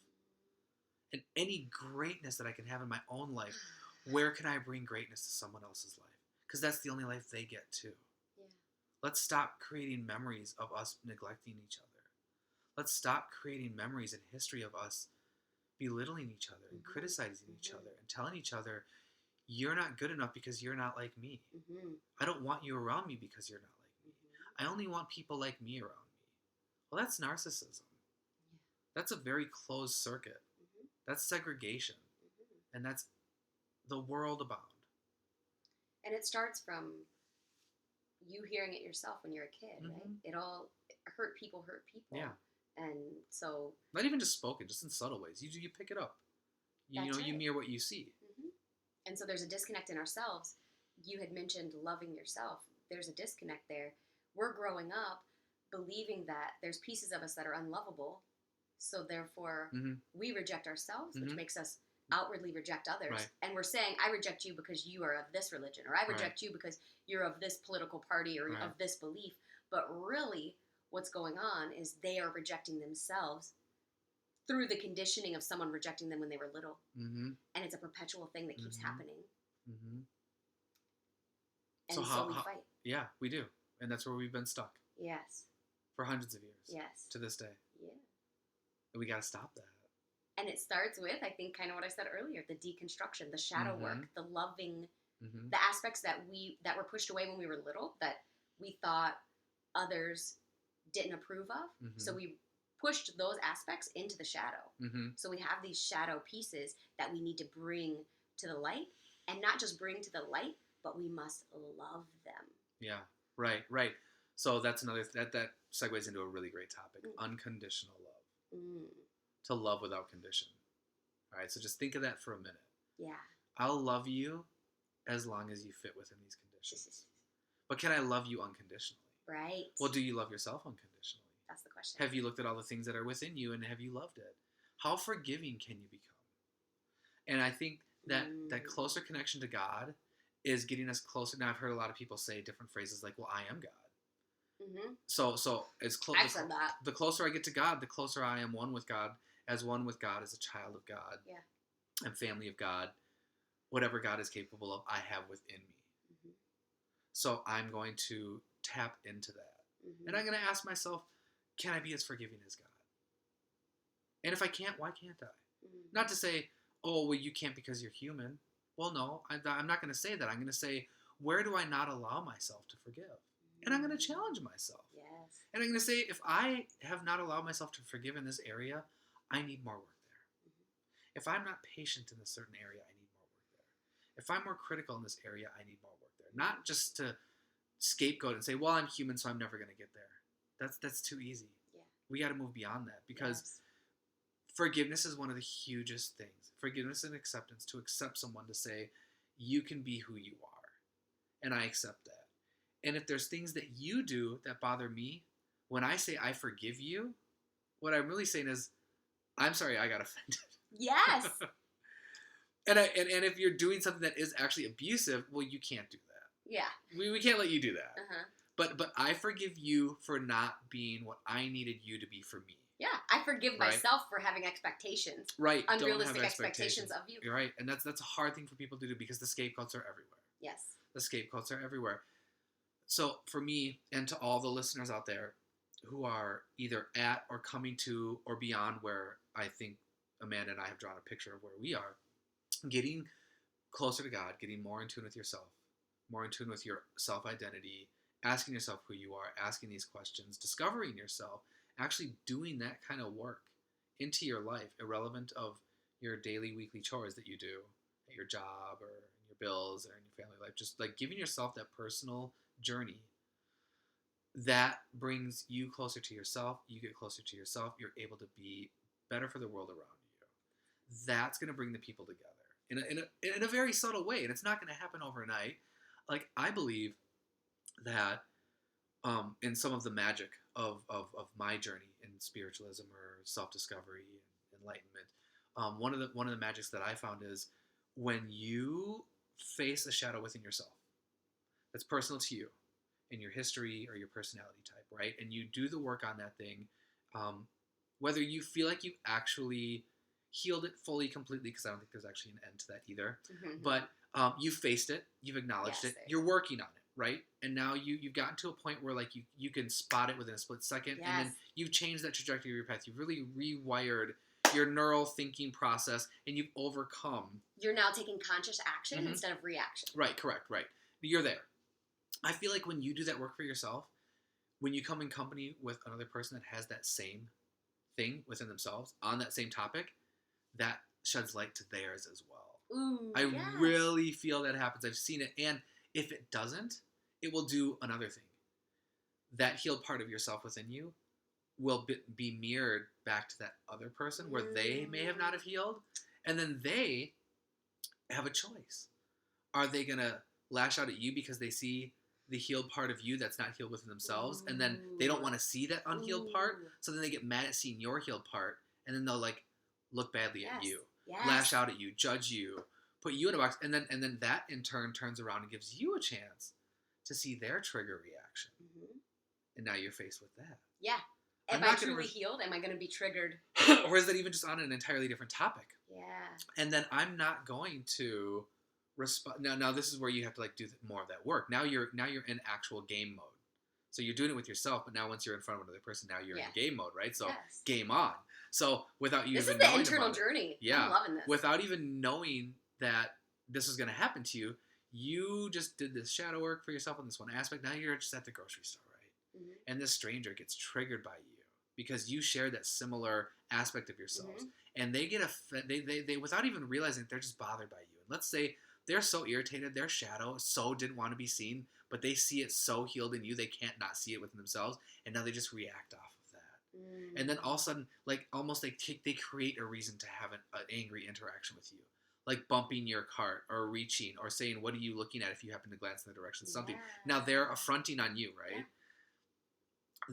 Speaker 1: And any greatness that I can have in my own life, where can I bring greatness to someone else's life? Because that's the only life they get too. Yeah. Let's stop creating memories of us neglecting each other. Let's stop creating memories in history of us belittling each other and criticizing each other and telling each other, you're not good enough because you're not like me. I don't want you around me because you're not like me. I only want people like me around me. Well, that's narcissism. That's a very closed circuit. That's segregation. And that's the world abound.
Speaker 2: And it starts from you hearing it yourself when you're a kid, right? It all hurt people. Yeah. And so...
Speaker 1: not even just spoken, just in subtle ways. You pick it up. You mirror what you see.
Speaker 2: And so there's a disconnect in ourselves. You had mentioned loving yourself. There's a disconnect there. We're growing up believing that there's pieces of us that are unlovable. So therefore, we reject ourselves, which makes us outwardly reject others. Right. And we're saying, I reject you because you are of this religion, or I reject you because you're of this political party or of this belief. But really, what's going on is they are rejecting themselves through the conditioning of someone rejecting them when they were little. And it's a perpetual thing that keeps happening. And so we fight.
Speaker 1: Yeah, we do. And that's where we've been stuck.
Speaker 2: Yes.
Speaker 1: For hundreds of years.
Speaker 2: Yes.
Speaker 1: To this day.
Speaker 2: Yeah.
Speaker 1: And we got to stop that.
Speaker 2: And it starts with, I think, kind of what I said earlier, the deconstruction, the shadow work, the loving, the aspects that were pushed away when we were little, that we thought others didn't approve of. So we pushed those aspects into the shadow. So we have these shadow pieces that we need to bring to the light, and not just bring to the light, but we must love them. Yeah,
Speaker 1: right. So that's another, that segues into a really great topic, unconditional love. To love without condition. All right, so just think of that for a minute.
Speaker 2: Yeah.
Speaker 1: I'll love you as long as you fit within these conditions. But can I love you unconditionally?
Speaker 2: Right.
Speaker 1: Well, do you love yourself unconditionally?
Speaker 2: That's the question.
Speaker 1: Have you looked at all the things that are within you and have you loved it? How forgiving can you become? And I think that closer connection to God is getting us closer. Now I've heard a lot of people say different phrases like, "Well, I am God."
Speaker 2: Mm-hmm.
Speaker 1: So it's
Speaker 2: I've said that.
Speaker 1: the closer I get to God, the closer I am one with God, as a child of God,
Speaker 2: Yeah.
Speaker 1: and family of God. Whatever God is capable of, I have within me.
Speaker 2: Mm-hmm.
Speaker 1: So I'm going to tap into that, and I'm going to ask myself, can I be as forgiving as God? And if I can't, why can't I?
Speaker 2: Mm-hmm.
Speaker 1: Not to say, oh, well, you can't because you're human. Well, no, I'm not going to say that. I'm going to say, where do I not allow myself to forgive? And I'm going to challenge myself.
Speaker 2: Yes.
Speaker 1: And I'm going to say, if I have not allowed myself to forgive in this area, I need more work there. Mm-hmm. If I'm not patient in a certain area, I need more work there. If I'm more critical in this area, I need more work there. Not just to scapegoat and say, well, I'm human, so I'm never going to get there. That's too easy. Yeah. We got to move beyond that, because forgiveness is one of the hugest things. Forgiveness and acceptance, to accept someone, to say, you can be who you are, and I accept that. And if there's things that you do that bother me, when I say I forgive you, what I'm really saying is, I'm sorry I got offended.
Speaker 2: Yes.
Speaker 1: and if you're doing something that is actually abusive, well, you can't do that.
Speaker 2: Yeah.
Speaker 1: We can't let you do that.
Speaker 2: Uh-huh.
Speaker 1: But I forgive you for not being what I needed you to be for me.
Speaker 2: Yeah, I forgive myself for having expectations.
Speaker 1: Right.
Speaker 2: Unrealistic expectations of you.
Speaker 1: You're right. And that's a hard thing for people to do, because the scapegoats are everywhere.
Speaker 2: Yes.
Speaker 1: The scapegoats are everywhere. So for me, and to all the listeners out there who are either at or coming to or beyond where I think Amanda and I have drawn a picture of where we are, getting closer to God, getting more in tune with yourself, more in tune with your self-identity, asking yourself who you are, asking these questions, discovering yourself, actually doing that kind of work into your life, irrelevant of your daily, weekly chores that you do at your job or in your bills or in your family life. Just like giving yourself that personal journey that brings you closer to yourself. You get closer to yourself. You're able to be better for the world around you. That's going to bring the people together in a very subtle way, and it's not going to happen overnight. Like, I believe that in some of the magic of my journey in spiritualism or self-discovery and enlightenment, one of the magics that I found is when you face a shadow within yourself that's personal to you, in your history or your personality type, right? And you do the work on that thing, whether you feel like you've actually healed it fully, completely, because I don't think there's actually an end to that either. Mm-hmm. But you faced it, you've acknowledged it, you're working on it, right? And now you've gotten to a point where like you can spot it within a split second, and then you've changed that trajectory of your path. You've really rewired your neural thinking process, and you've overcome.
Speaker 2: You're now taking conscious action instead of reaction.
Speaker 1: Right, correct, right. You're there. I feel like when you do that work for yourself, when you come in company with another person that has that same thing within themselves on that same topic, that sheds light to theirs as well.
Speaker 2: Ooh,
Speaker 1: I really feel that happens. I've seen it. And if it doesn't, it will do another thing. That healed part of yourself within you will be mirrored back to that other person where they may have not have healed. And then they have a choice. Are they going to lash out at you because they see the healed part of you that's not healed within themselves, and then they don't want to see that unhealed part, so then they get mad at seeing your healed part, and then they'll like look badly at you, lash out at you, judge you, put you in a box, and then that in turn turns around and gives you a chance to see their trigger reaction, and now you're faced with that.
Speaker 2: Yeah. Am I truly healed? Am I going to be triggered?
Speaker 1: Or is that even just on an entirely different topic?
Speaker 2: Yeah.
Speaker 1: And then I'm not going to now this is where you have to like do more of that work. Now you're in actual game mode. So you're doing it with yourself, but now once you're in front of another person, now you're in game mode, right? So game on. So without you even knowing
Speaker 2: this is the internal journey. I'm loving this.
Speaker 1: Without even knowing that this was going to happen to you, you just did this shadow work for yourself on this one aspect. Now you're just at the grocery store, right? Mm-hmm. And this stranger gets triggered by you because you share that similar aspect of yourselves, and they get they without even realizing it, they're just bothered by you. And let's say they're so irritated, their shadow so didn't want to be seen, but they see it so healed in you, they can't not see it within themselves, and now they just react off of that. And then all of a sudden, like almost they create a reason to have an angry interaction with you, like bumping your cart or reaching or saying, "What are you looking at?" if you happen to glance in the direction of something. Now they're affronting on you, right?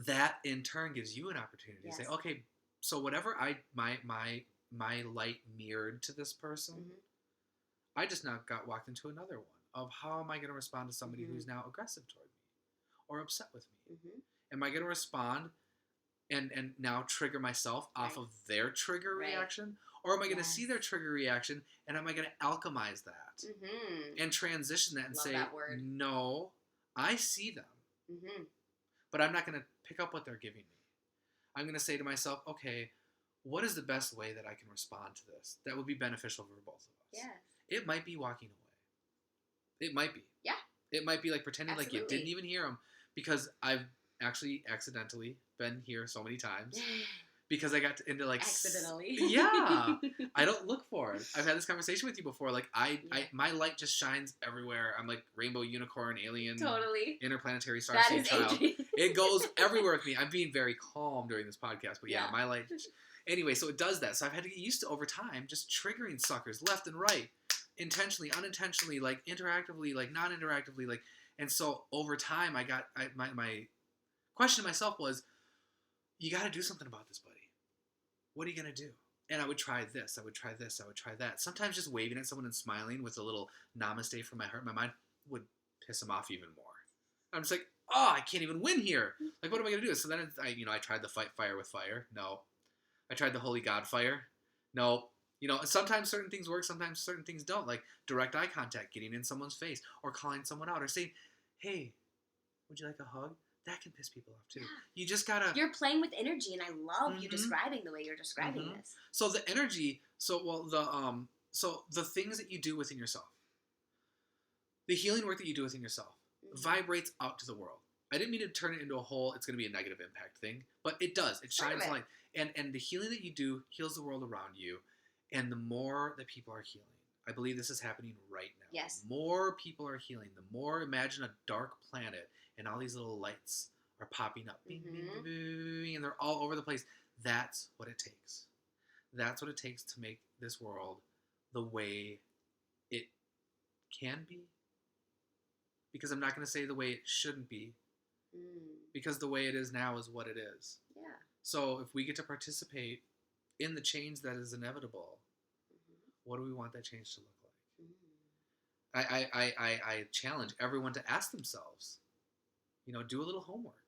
Speaker 1: That in turn gives you an opportunity to say, "Okay, so whatever my light mirrored to this person." I just now got walked into another one of how am I going to respond to somebody
Speaker 2: Mhm.
Speaker 1: who's now aggressive toward me or upset with me?
Speaker 2: Mhm.
Speaker 1: Am I going to respond and now trigger myself off
Speaker 2: Right.
Speaker 1: of their trigger
Speaker 2: Right.
Speaker 1: reaction? Or am I going to see
Speaker 2: Yes.
Speaker 1: their trigger reaction and am I going to alchemize that
Speaker 2: Mhm.
Speaker 1: and transition that and
Speaker 2: Love
Speaker 1: say,
Speaker 2: that word.
Speaker 1: no, I see them,
Speaker 2: Mhm.
Speaker 1: but I'm not going to pick up what they're giving me. I'm going to say to myself, okay, what is the best way that I can respond to this that would be beneficial for both of us?
Speaker 2: Yes.
Speaker 1: It might be walking away. It might be.
Speaker 2: Yeah.
Speaker 1: It might be like pretending like you
Speaker 2: Absolutely.
Speaker 1: didn't even hear them, because I've actually accidentally been here so many times because I got into like
Speaker 2: Accidentally.
Speaker 1: yeah, I don't look for it. I've had this conversation with you before. Like
Speaker 2: Yeah.
Speaker 1: my light just shines everywhere. I'm like rainbow, unicorn, alien,
Speaker 2: Totally.
Speaker 1: interplanetary star
Speaker 2: That
Speaker 1: seed
Speaker 2: is
Speaker 1: child.
Speaker 2: Adrian.
Speaker 1: It goes everywhere with me. I'm being very calm during this podcast, but yeah,
Speaker 2: Yeah.
Speaker 1: my light. Anyway, so it does that. So I've had to get used to over time just triggering suckers left and right, intentionally, unintentionally, like interactively, like non-interactively, like. And so over time, my question to myself was, you got to do something about this, buddy. What are you gonna do? And I would try this. I would try this. I would try that. Sometimes just waving at someone and smiling with a little namaste from my heart, my mind would piss them off even more. I'm just like, oh, I can't even win here. Like, what am I gonna do? So then I tried the fight fire with fire. No. I tried the holy God fire. No. Sometimes certain things work, sometimes certain things don't. Like direct eye contact, getting in someone's face, or calling someone out, or saying, hey, would you like a hug? That can piss people off too.
Speaker 2: Yeah.
Speaker 1: You just gotta.
Speaker 2: You're playing with energy, and I love you
Speaker 1: Mhm.
Speaker 2: describing the way you're describing
Speaker 1: Mhm.
Speaker 2: this.
Speaker 1: So the energy, so the things that you do within yourself, the healing work that you do within yourself,
Speaker 2: Mhm.
Speaker 1: vibrates out to the world. I didn't mean to turn it into a whole, it's going to be a negative impact thing, but it does. It
Speaker 2: Part of
Speaker 1: shines
Speaker 2: it.
Speaker 1: light. And the healing that you do heals the world around you. And the more that people are healing, I believe this is happening right now.
Speaker 2: Yes.
Speaker 1: The more people are healing, the more, imagine a dark planet and all these little lights are popping up. Bing, bing,
Speaker 2: Mhm.
Speaker 1: bing, bing, and they're all over the place. That's what it takes. That's what it takes to make this world the way it can be. Because I'm not going to say the way it shouldn't be,
Speaker 2: Mm.
Speaker 1: because the way it is now is what it is.
Speaker 2: Yeah.
Speaker 1: So if we get to participate in the change that is inevitable,
Speaker 2: Mhm.
Speaker 1: what do we want that change to look like?
Speaker 2: Mm.
Speaker 1: I challenge everyone to ask themselves, do a little homework.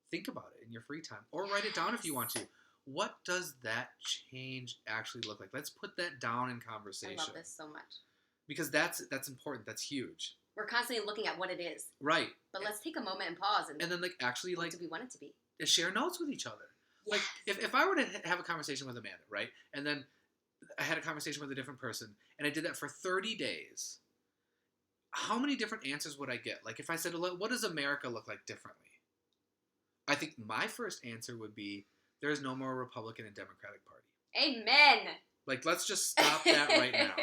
Speaker 1: Think about it in your free time, or write it down if you want to. What does that change actually look like? Let's put that down in conversation.
Speaker 2: I love this so much.
Speaker 1: Because that's important. That's huge.
Speaker 2: We're constantly looking at what it is.
Speaker 1: Right.
Speaker 2: But let's take a moment and pause and
Speaker 1: then actually
Speaker 2: what do we want it to be?
Speaker 1: Share notes with each other.
Speaker 2: Yes.
Speaker 1: Like if I were to have a conversation with Amanda, right? And then I had a conversation with a different person and I did that for 30 days. How many different answers would I get? Like if I said, what does America look like differently? I think my first answer would be, there's no more Republican and Democratic Party.
Speaker 2: Amen.
Speaker 1: Like, let's just stop that right now.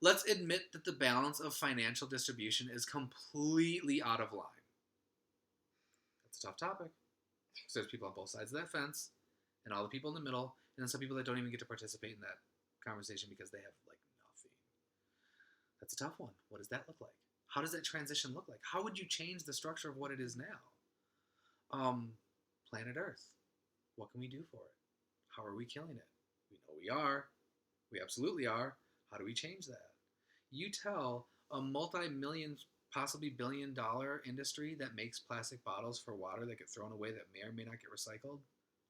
Speaker 1: Let's admit that the balance of financial distribution is completely out of line. That's a tough topic. Because there's people on both sides of that fence, and all the people in the middle, and then some people that don't even get to participate in that conversation because they have, like, nothing. That's a tough one. What does that look like? How does that transition look like? How would you change the structure of what it is now? Planet Earth. What can we do for it? How are we killing it? We know we are. We absolutely are. How do we change that? You tell a multi-million, possibly billion-dollar industry that makes plastic bottles for water that get thrown away that may or may not get recycled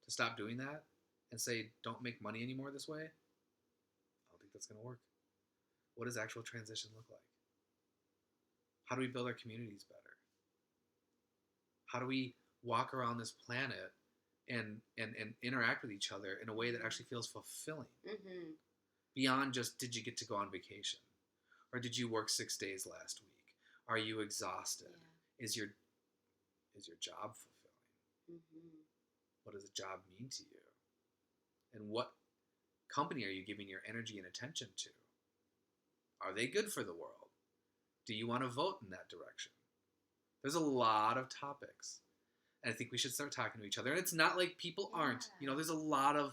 Speaker 1: to stop doing that and say, don't make money anymore this way? I don't think that's going to work. What does actual transition look like? How do we build our communities better? How do we walk around this planet and interact with each other in a way that actually feels fulfilling?
Speaker 2: Mm-hmm.
Speaker 1: Beyond just, did you get to go on vacation? Or did you work 6 days last week? Are you exhausted? Yeah. Is your job fulfilling?
Speaker 2: Mm-hmm.
Speaker 1: What does a job mean to you? And what company are you giving your energy and attention to? Are they good for the world? Do you want to vote in that direction? There's a lot of topics. And I think we should start talking to each other. And it's not like people aren't. There's a lot of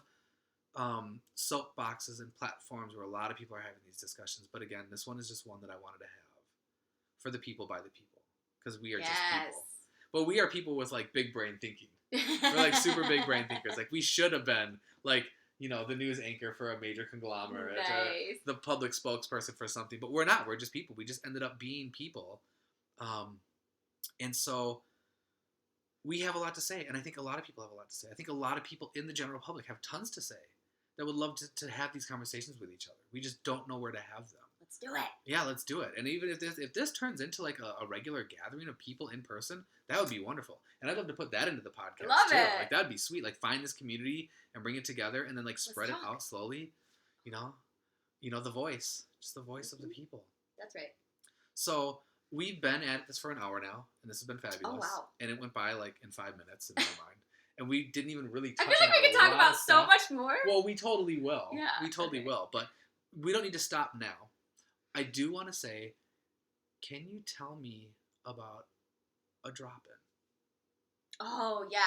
Speaker 1: soapboxes and platforms where a lot of people are having these discussions. But again, this one is just one that I wanted to have for the people by the people. Because we are just people. But we are people with like big brain thinking. We're like super big brain thinkers. Like we should have been like, the news anchor for a major conglomerate,
Speaker 2: Nice.
Speaker 1: or the public spokesperson for something. But we're not. We're just people. We just ended up being people. And so we have a lot to say, and I think a lot of people have a lot to say. I think a lot of people in the general public have tons to say that would love to have these conversations with each other. We just don't know where to have them.
Speaker 2: Let's do it.
Speaker 1: Yeah, let's do it. And even if this turns into like a regular gathering of people in person, that would be wonderful. And I'd love to put that into the podcast
Speaker 2: Love
Speaker 1: too.
Speaker 2: it.
Speaker 1: Like that'd be sweet. Like find this community and bring it together, and then like spread it out slowly. The voice, just the voice of the people.
Speaker 2: That's right.
Speaker 1: So we've been at this for an hour now, and this has been fabulous.
Speaker 2: Oh wow!
Speaker 1: And it went by like in 5 minutes in my mind. And we didn't even really
Speaker 2: I
Speaker 1: touch
Speaker 2: feel like
Speaker 1: on
Speaker 2: we could talk about so much more.
Speaker 1: Well, we totally will.
Speaker 2: Yeah.
Speaker 1: We totally will. But we don't need to stop now. I do want to say, can you tell me about a drop-in?
Speaker 2: Oh, yeah.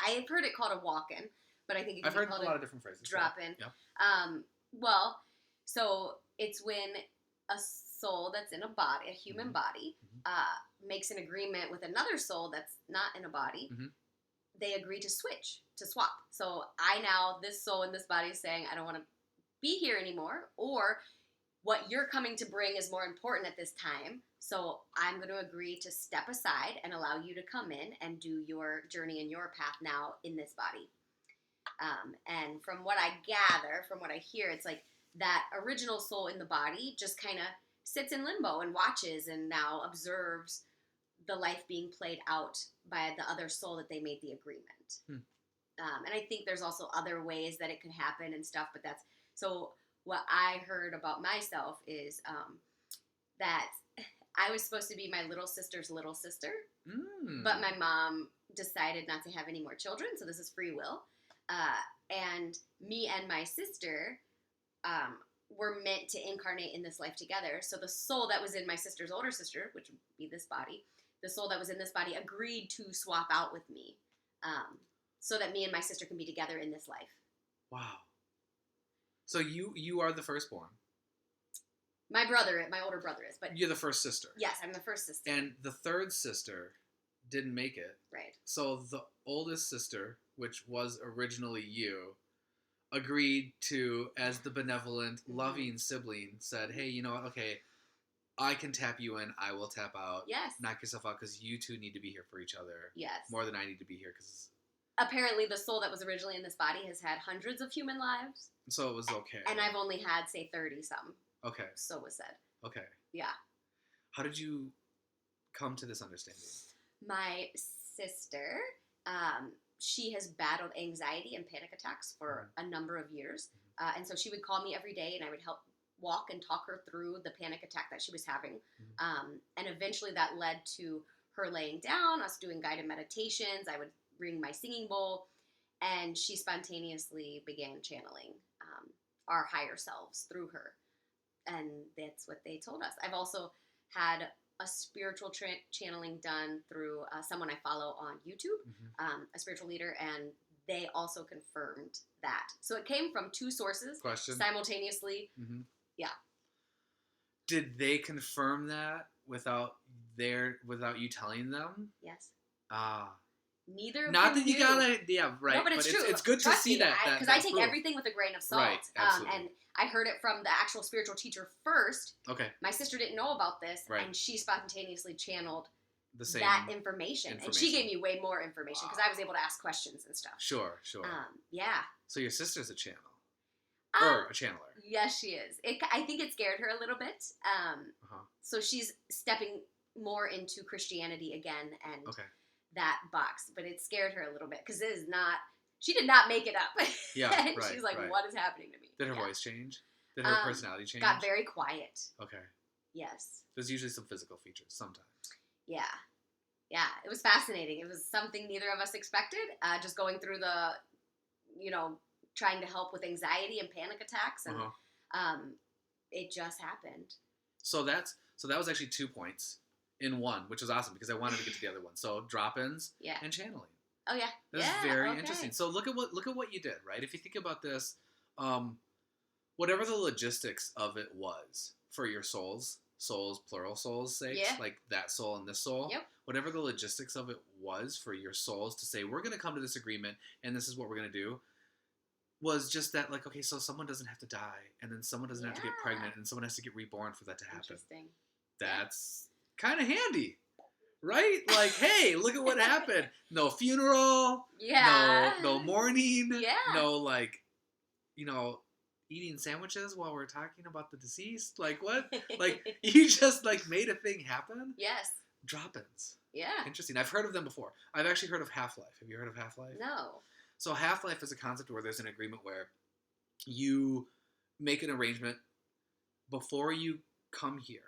Speaker 2: I've heard it called a walk-in, but I think it can
Speaker 1: I've
Speaker 2: be
Speaker 1: heard
Speaker 2: called
Speaker 1: a lot of different phrases.
Speaker 2: drop-in.
Speaker 1: Yeah.
Speaker 2: Well, so it's when a soul that's in a body, a human body, makes an agreement with another soul that's not in a body.
Speaker 1: Mm-hmm.
Speaker 2: They agree to swap. So this soul in this body is saying, I don't want to be here anymore, or what you're coming to bring is more important at this time. So I'm going to agree to step aside and allow you to come in and do your journey and your path now in this body. And from what I gather, from what I hear, it's like that original soul in the body just kind of sits in limbo and watches and now observes the life being played out by the other soul that they made the agreement. And I think there's also other ways that it could happen and stuff, but that's so. What I heard about myself is that I was supposed to be my little sister's little sister, but my mom decided not to have any more children, so this is free will. And me and my sister were meant to incarnate in this life together. So the soul that was in my sister's older sister, which would be this body, the soul that was in this body agreed to swap out with me so that me and my sister can be together in this life.
Speaker 1: Wow. So you are the firstborn.
Speaker 2: My older brother is, but
Speaker 1: you're the first sister.
Speaker 2: Yes, I'm the first sister.
Speaker 1: And the third sister didn't make it.
Speaker 2: Right.
Speaker 1: So the oldest sister, which was originally you, agreed to, as the benevolent, loving sibling, said, hey, you know what? Okay, I can tap you in. I will tap out.
Speaker 2: Yes.
Speaker 1: Knock yourself out because you two need to be here for each other.
Speaker 2: Yes.
Speaker 1: More than I need to be here because...
Speaker 2: Apparently, the soul that was originally in this body has had hundreds of human lives.
Speaker 1: So it was okay.
Speaker 2: And I've only had, say, 30-some.
Speaker 1: Okay.
Speaker 2: So was said.
Speaker 1: Okay.
Speaker 2: Yeah.
Speaker 1: How did you come to this understanding?
Speaker 2: My sister, she has battled anxiety and panic attacks for a number of years. And so she would call me every day, and I would help walk and talk her through the panic attack that she was having. And eventually that led to her laying down, us doing guided meditations. I would bring my singing bowl, and she spontaneously began channeling our higher selves through her. And that's what they told us. I've also had a spiritual channeling done through someone I follow on YouTube, a spiritual leader, and they also confirmed that. So it came from two sources simultaneously. Yeah.
Speaker 1: Did they confirm that without you telling them?
Speaker 2: Yes.
Speaker 1: Ah.
Speaker 2: Neither of
Speaker 1: Not
Speaker 2: them
Speaker 1: that you
Speaker 2: knew.
Speaker 1: gotta, yeah, right.
Speaker 2: No, but it's true.
Speaker 1: It's good to see that.
Speaker 2: Because I take everything with a grain of salt.
Speaker 1: Right, absolutely.
Speaker 2: And I heard it from the actual spiritual teacher first.
Speaker 1: Okay.
Speaker 2: My sister didn't know about this,
Speaker 1: right.
Speaker 2: And she spontaneously channeled
Speaker 1: that
Speaker 2: information. And she gave me way more information because I was able to ask questions and stuff.
Speaker 1: Sure.
Speaker 2: Yeah.
Speaker 1: So your sister's a channel. Or a channeler.
Speaker 2: Yes, she is. I think it scared her a little bit. So she's stepping more into Christianity again and that box. But it scared her a little bit because she did not make it up.
Speaker 1: Yeah, right.
Speaker 2: She's like, what is happening to me?
Speaker 1: Did her voice change? Did her personality change?
Speaker 2: Got very quiet.
Speaker 1: Okay.
Speaker 2: Yes.
Speaker 1: There's usually some physical features sometimes.
Speaker 2: Yeah. Yeah. It was fascinating. It was something neither of us expected. Just going through trying to help with anxiety and panic attacks. And it just happened.
Speaker 1: So that was actually 2 points in one, which was awesome because I wanted to get to the other one. So drop-ins and channeling.
Speaker 2: Oh yeah.
Speaker 1: That's very interesting. So look at what you did, right? If you think about this, whatever the logistics of it was for your souls plural souls sake, like that soul and this soul, whatever the logistics of it was for your souls to say, we're going to come to this agreement and this is what we're going to do. was just that, like, okay, so someone doesn't have to die, and then someone doesn't have to get
Speaker 2: Yeah.
Speaker 1: pregnant, and someone has to get reborn for that to happen.
Speaker 2: Interesting.
Speaker 1: That's kind of handy, right? Like, hey, look at what happened. No funeral.
Speaker 2: Yeah.
Speaker 1: No mourning.
Speaker 2: Yeah.
Speaker 1: No, like, eating sandwiches while we're talking about the deceased. Like, what? Like, you just, like, made a thing happen?
Speaker 2: Yes.
Speaker 1: Drop-ins.
Speaker 2: Yeah.
Speaker 1: Interesting. I've heard of them before. I've actually heard of Half-Life. Have you heard of Half-Life?
Speaker 2: No.
Speaker 1: So Half-Life is a concept where there's an agreement where you make an arrangement before you come here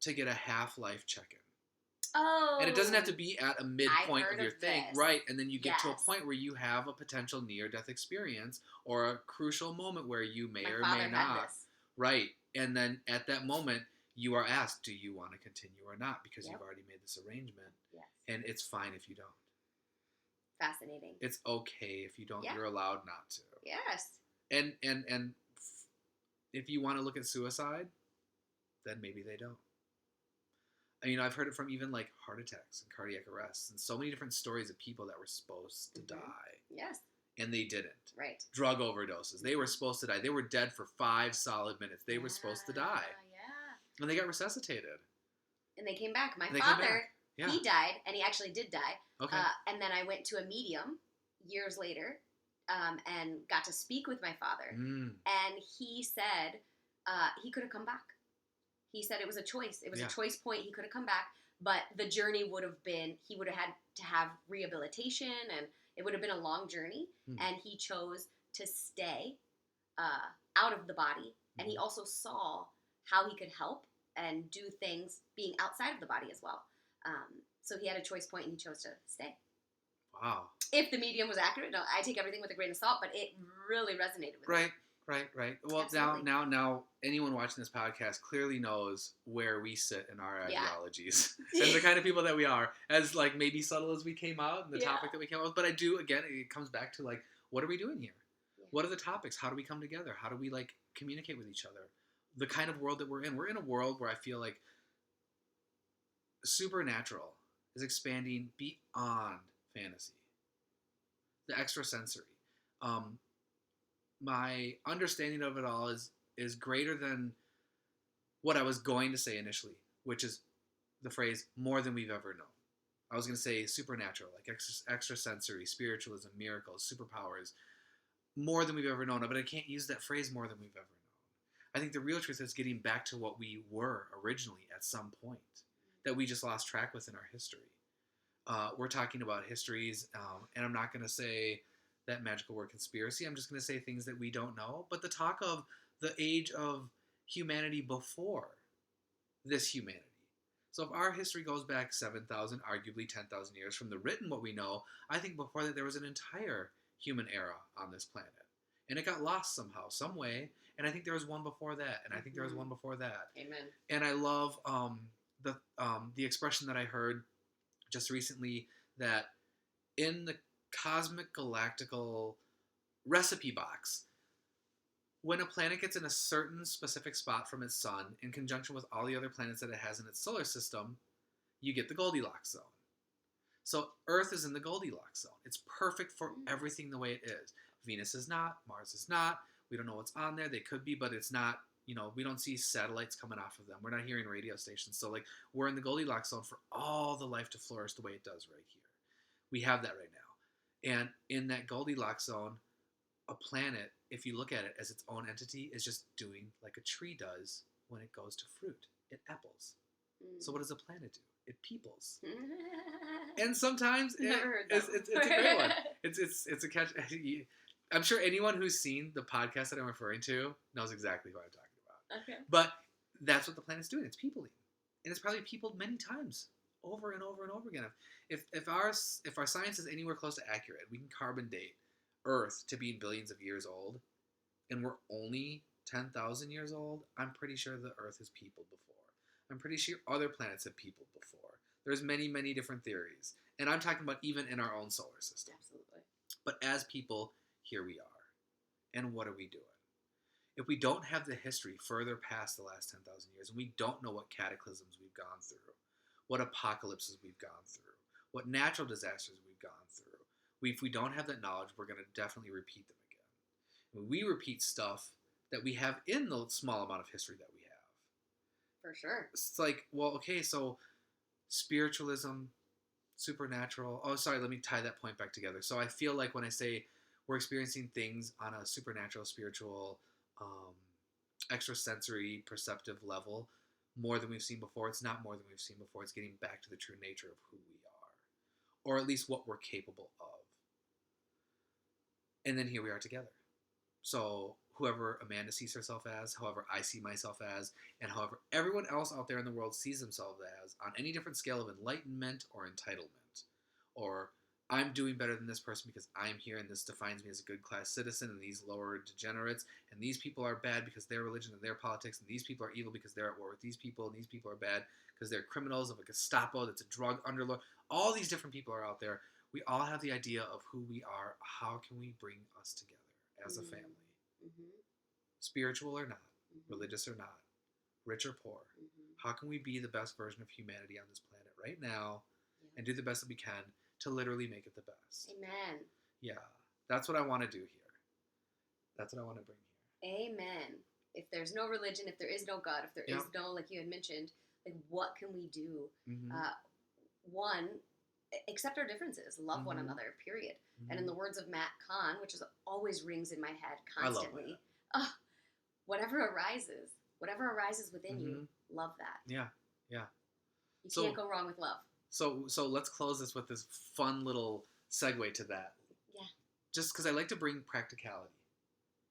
Speaker 1: to get a Half-Life check-in.
Speaker 2: Oh.
Speaker 1: And it doesn't have to be at a midpoint of your thing.
Speaker 2: This.
Speaker 1: Right. And then you get to a
Speaker 2: Yes.
Speaker 1: point where you have a potential near-death experience or a crucial moment where you may
Speaker 2: My
Speaker 1: or
Speaker 2: father
Speaker 1: may
Speaker 2: had
Speaker 1: not.
Speaker 2: this.
Speaker 1: Right. And then at that moment, you are asked, do you want to continue or not? Because
Speaker 2: Yep.
Speaker 1: you've already made this arrangement.
Speaker 2: Yes.
Speaker 1: And it's fine if you don't.
Speaker 2: Fascinating.
Speaker 1: It's okay if you don't.
Speaker 2: Yeah.
Speaker 1: You're allowed not to.
Speaker 2: Yes.
Speaker 1: And if you want to look at suicide, then maybe they don't. I've heard it from even like heart attacks and cardiac arrests and so many different stories of people that were supposed to die.
Speaker 2: Yes.
Speaker 1: And they didn't.
Speaker 2: Right.
Speaker 1: Drug overdoses. They were supposed to die. They were dead for 5 solid minutes. They were supposed to die.
Speaker 2: Yeah.
Speaker 1: And they got resuscitated.
Speaker 2: And they came back. My
Speaker 1: And they
Speaker 2: father,
Speaker 1: came back. Yeah.
Speaker 2: he died, and he actually did die.
Speaker 1: Okay.
Speaker 2: And then I went to a medium years later and got to speak with my father.
Speaker 1: Mm.
Speaker 2: And he said he could have come back. He said it was a choice. It was a choice point. He could have come back, but the journey would have been, he would have had to have rehabilitation, and it would have been a long journey.
Speaker 1: Mm.
Speaker 2: And he chose to stay out of the body. And he also saw how he could help and do things being outside of the body as well. So he had a choice point, and he chose to stay.
Speaker 1: Wow.
Speaker 2: If the medium was accurate, no, I take everything with a grain of salt, but it really resonated with me.
Speaker 1: Right. Well,
Speaker 2: Absolutely.
Speaker 1: now, anyone watching this podcast clearly knows where we sit in our
Speaker 2: Yeah.
Speaker 1: ideologies and the kind of people that we are, as like maybe subtle as we came out and the topic that we came out with. But I do, again, it comes back to like, what are we doing here?
Speaker 2: Yeah.
Speaker 1: What are the topics? How do we come together? How do we like communicate with each other? The kind of world that we're in. We're in a world where I feel like supernatural is expanding beyond fantasy. The extrasensory. My understanding of it all is greater than what I was going to say initially, which is the phrase more than we've ever known. I was going to say supernatural, like extrasensory, spiritualism, miracles, superpowers, more than we've ever known. But I can't use that phrase more than we've ever known. I think the real truth is getting back to what we were originally at some point that we just lost track with in our history. We're talking about histories, and I'm not going to say that magical word conspiracy. I'm just going to say things that we don't know. But the talk of the age of humanity before this humanity. So if our history goes back 7,000, arguably 10,000 years from the written what we know, I think before that there was an entire human era on this planet. And it got lost somehow, some way. And I think there was one before that. And I think there was one before that.
Speaker 2: Amen.
Speaker 1: And I love the expression that I heard just recently that in the cosmic galactical recipe box, when a planet gets in a certain specific spot from its sun in conjunction with all the other planets that it has in its solar system, you get the Goldilocks zone. So Earth is in the Goldilocks zone. It's perfect for everything the way it is. Venus is not. Mars is not. We don't know what's on there. They could be, but it's not. We don't see satellites coming off of them. We're not hearing radio stations. So, like, we're in the Goldilocks zone for all the life to flourish the way it does right here. We have that right now. And in that Goldilocks zone, a planet, if you look at it as its own entity, is just doing like a tree does when it goes to fruit. It apples. So what does a planet do? It peoples. And sometimes it's a great one. It's a catch. I'm sure anyone who's seen the podcast that I'm referring to knows exactly what I'm talking about.
Speaker 2: Okay.
Speaker 1: But that's what the planet's doing. It's peopling. And it's probably peopled many times, over and over and over again. If our science is anywhere close to accurate, we can carbon date Earth to being billions of years old, and we're only 10,000 years old, I'm pretty sure the Earth has peopled before. I'm pretty sure other planets have peopled before. There's many, many different theories. And I'm talking about even in our own solar system.
Speaker 2: Absolutely.
Speaker 1: But as people, here we are. And what are we doing? If we don't have the history further past the last 10,000 years, and we don't know what cataclysms we've gone through, what apocalypses we've gone through, what natural disasters we've gone through, if we don't have that knowledge, we're going to definitely repeat them again. We repeat stuff that we have in the small amount of history that we have.
Speaker 2: For sure.
Speaker 1: It's like, well, okay, so spiritualism, supernatural. Oh, sorry, let me tie that point back together. So I feel like when I say we're experiencing things on a supernatural, spiritual, um, extrasensory, perceptive level more than we've seen before, it's not more than we've seen before. It's getting back to the true nature of who we are, or at least what we're capable of. And then here we are together. So whoever Amanda sees herself as, however I see myself as, and however everyone else out there in the world sees themselves as, on any different scale of enlightenment or entitlement, or I'm doing better than this person because I'm here and this defines me as a good class citizen, and these lower degenerates, and these people are bad because their religion and their politics, and these people are evil because they're at war with these people, and these people are bad because they're criminals of a Gestapo that's a drug underlord. All these different people are out there. We all have the idea of who we are. How can we bring us together as a family?
Speaker 2: Mm-hmm.
Speaker 1: Spiritual or not,
Speaker 2: Mm-hmm.
Speaker 1: religious or not, rich or poor.
Speaker 2: Mm-hmm.
Speaker 1: How can we be the best version of humanity on this planet right now and
Speaker 2: Yeah.
Speaker 1: do the best that we can to literally make it the best?
Speaker 2: Amen.
Speaker 1: Yeah, that's what I want to do here. That's what I want to bring here.
Speaker 2: Amen. If there's no religion, if there is no God, if there is no, like you had mentioned, like what can we do?
Speaker 1: Mm-hmm.
Speaker 2: One, accept our differences, love one
Speaker 1: Mhm.
Speaker 2: another, period.
Speaker 1: Mm-hmm.
Speaker 2: And in the words of Matt Kahn, which always rings in my head constantly, whatever arises within you, love that.
Speaker 1: Yeah.
Speaker 2: You can't go wrong with love.
Speaker 1: So let's close this with this fun little segue to that.
Speaker 2: Yeah.
Speaker 1: Just because I like to bring practicality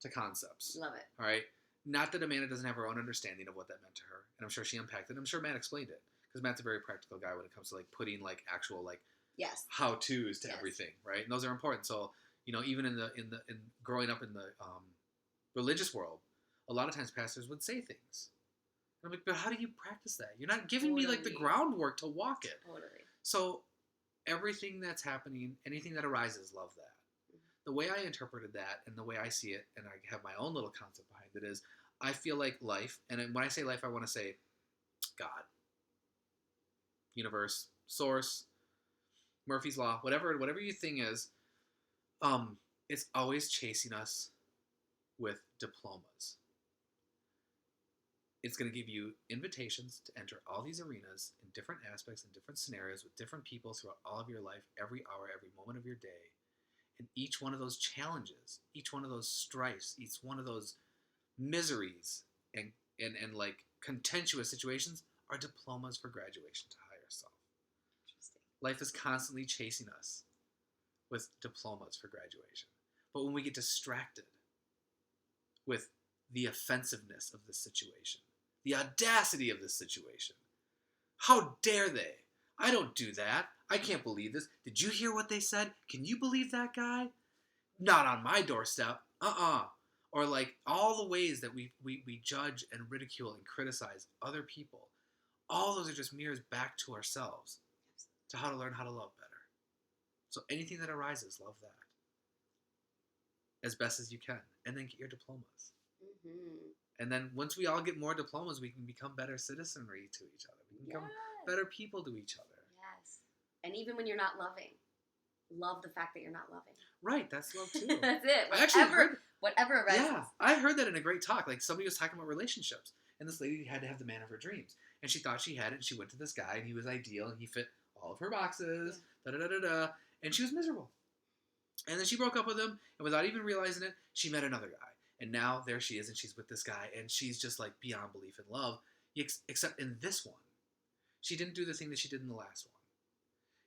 Speaker 1: to concepts.
Speaker 2: Love it.
Speaker 1: All right. Not that Amanda doesn't have her own understanding of what that meant to her, and I'm sure she unpacked it. I'm sure Matt explained it because Matt's a very practical guy when it comes to like putting like actual like how-tos to everything, right? And those are important. So even in growing up in the religious world, a lot of times pastors would say things. And I'm like, but how do you practice that? You're not giving me like the groundwork to walk it.
Speaker 2: Totally.
Speaker 1: So everything that's happening, anything that arises, love that. The way I interpreted that and the way I see it, and I have my own little concept behind it, is I feel like life, and when I say life, I want to say God, universe, source, Murphy's Law, whatever your thing is, it's always chasing us with diplomas. It's going to give you invitations to enter all these arenas in different aspects and different scenarios with different people throughout all of your life, every hour, every moment of your day. And each one of those challenges, each one of those strifes, each one of those miseries and like contentious situations are diplomas for graduation to higher self.
Speaker 2: Interesting.
Speaker 1: Life is constantly chasing us with diplomas for graduation. But when we get distracted with the offensiveness of this situation, the audacity of this situation, how dare they? I don't do that. I can't believe this. Did you hear what they said? Can you believe that guy? Not on my doorstep. Or like all the ways that we judge and ridicule and criticize other people. All those are just mirrors back to ourselves, to how to learn how to love better. So anything that arises, love that as best as you can. And then get your diplomas.
Speaker 2: Mm-hmm.
Speaker 1: And then once we all get more diplomas, we can become better citizenry to each other. We can become better people to each other.
Speaker 2: Yes. And even when you're not loving, love the fact that you're not loving.
Speaker 1: Right, that's love too.
Speaker 2: That's it.
Speaker 1: I actually heard,
Speaker 2: whatever arises.
Speaker 1: Yeah, I heard that in a great talk. Like somebody was talking about relationships, and this lady had to have the man of her dreams, and she thought she had it. And she went to this guy, and he was ideal, and he fit all of her boxes. And she was miserable. And then she broke up with him, and without even realizing it, she met another guy. And now there she is, and she's with this guy, and she's just like beyond belief in love. Except in this one, she didn't do the thing that she did in the last one.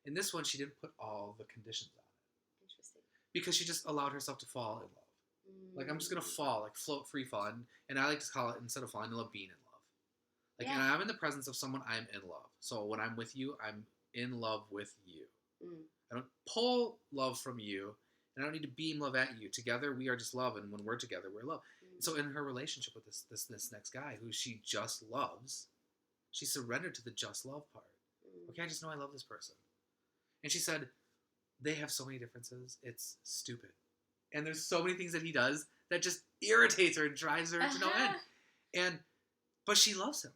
Speaker 1: In this one, she didn't put all the conditions on it.
Speaker 2: Interesting.
Speaker 1: Because she just allowed herself to fall in love. Like, I'm just going to fall, like float, free fall. And I like to call it, instead of falling in love, being in love. Like, and I'm in the presence of someone, I'm in love. So when I'm with you, I'm in love with you. I don't pull love from you, and I don't need to beam love at you. Together, we are just love, and when we're together, we're love. So in her relationship with this next guy, who she just loves, she surrendered to the just love part. Okay, I just know I love this person. And she said, they have so many differences, it's stupid. And there's so many things that he does that just irritates her and drives her to no end. But she loves him.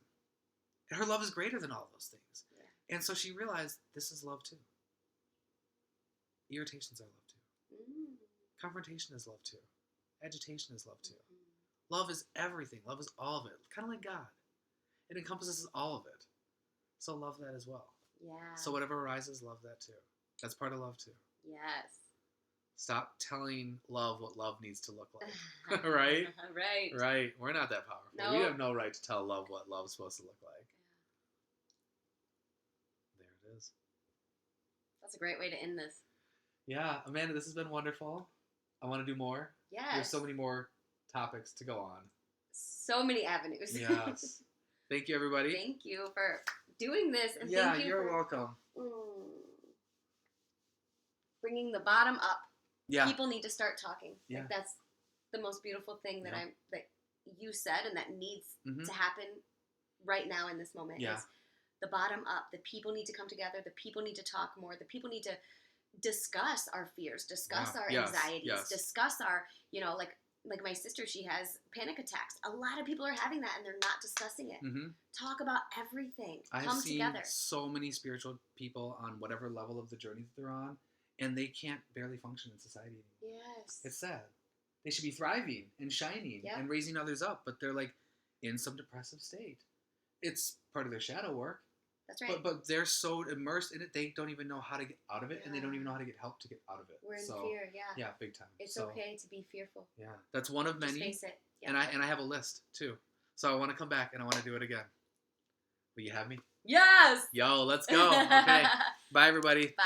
Speaker 1: And her love is greater than all those things. Yeah. And so she realized this is love too. Irritations are love too. Confrontation is love too. Agitation is love too. Love is everything. Love is all of it. Kind of like God. It encompasses all of it. So love that as well.
Speaker 2: Yeah.
Speaker 1: So whatever arises, love that too. That's part of love too.
Speaker 2: Yes.
Speaker 1: Stop telling love what love needs to look like. Right?
Speaker 2: Right.
Speaker 1: Right. We're not that powerful.
Speaker 2: No.
Speaker 1: We have no right to tell love what love's supposed to look like. There it is.
Speaker 2: That's a great way to end this.
Speaker 1: Yeah, Amanda, this has been wonderful. I want to do more.
Speaker 2: Yes.
Speaker 1: There's so many more topics to go on.
Speaker 2: So many avenues.
Speaker 1: Yes. Thank you, everybody.
Speaker 2: Thank you for doing this. And
Speaker 1: yeah,
Speaker 2: thank you
Speaker 1: you're
Speaker 2: for
Speaker 1: welcome.
Speaker 2: Bringing the bottom up.
Speaker 1: Yeah.
Speaker 2: People need to start talking.
Speaker 1: Yeah.
Speaker 2: Like, that's the most beautiful thing that
Speaker 1: Yeah.
Speaker 2: that you said and that needs
Speaker 1: Mhm.
Speaker 2: to happen right now in this moment.
Speaker 1: Yeah.
Speaker 2: Is the bottom up. The people need to come together. The people need to talk more. The people need to discuss our fears, discuss
Speaker 1: Wow.
Speaker 2: our
Speaker 1: Yes.
Speaker 2: anxieties,
Speaker 1: Yes.
Speaker 2: discuss our, like my sister, she has panic attacks. A lot of people are having that and they're not discussing it.
Speaker 1: Mm-hmm.
Speaker 2: Talk about everything.
Speaker 1: I've
Speaker 2: Come
Speaker 1: seen
Speaker 2: together.
Speaker 1: so many spiritual people on whatever level of the journey that they're on, and they can't barely function in society anymore.
Speaker 2: Yes.
Speaker 1: It's sad. They should be thriving and shining
Speaker 2: Yep.
Speaker 1: and raising others up, but they're like in some depressive state. It's part of their shadow work.
Speaker 2: That's right.
Speaker 1: But they're so immersed in it, they don't even know how to get out of it, and they don't even know how to get help to get out of it.
Speaker 2: We're in fear, yeah.
Speaker 1: Yeah, big time.
Speaker 2: It's okay to be fearful.
Speaker 1: Yeah, that's one of many.
Speaker 2: Just face it. Yeah.
Speaker 1: And I have a list too. So I want to come back and I want to do it again. Will you have me?
Speaker 2: Yes.
Speaker 1: Yo, let's go. Okay. Bye, everybody.
Speaker 2: Bye.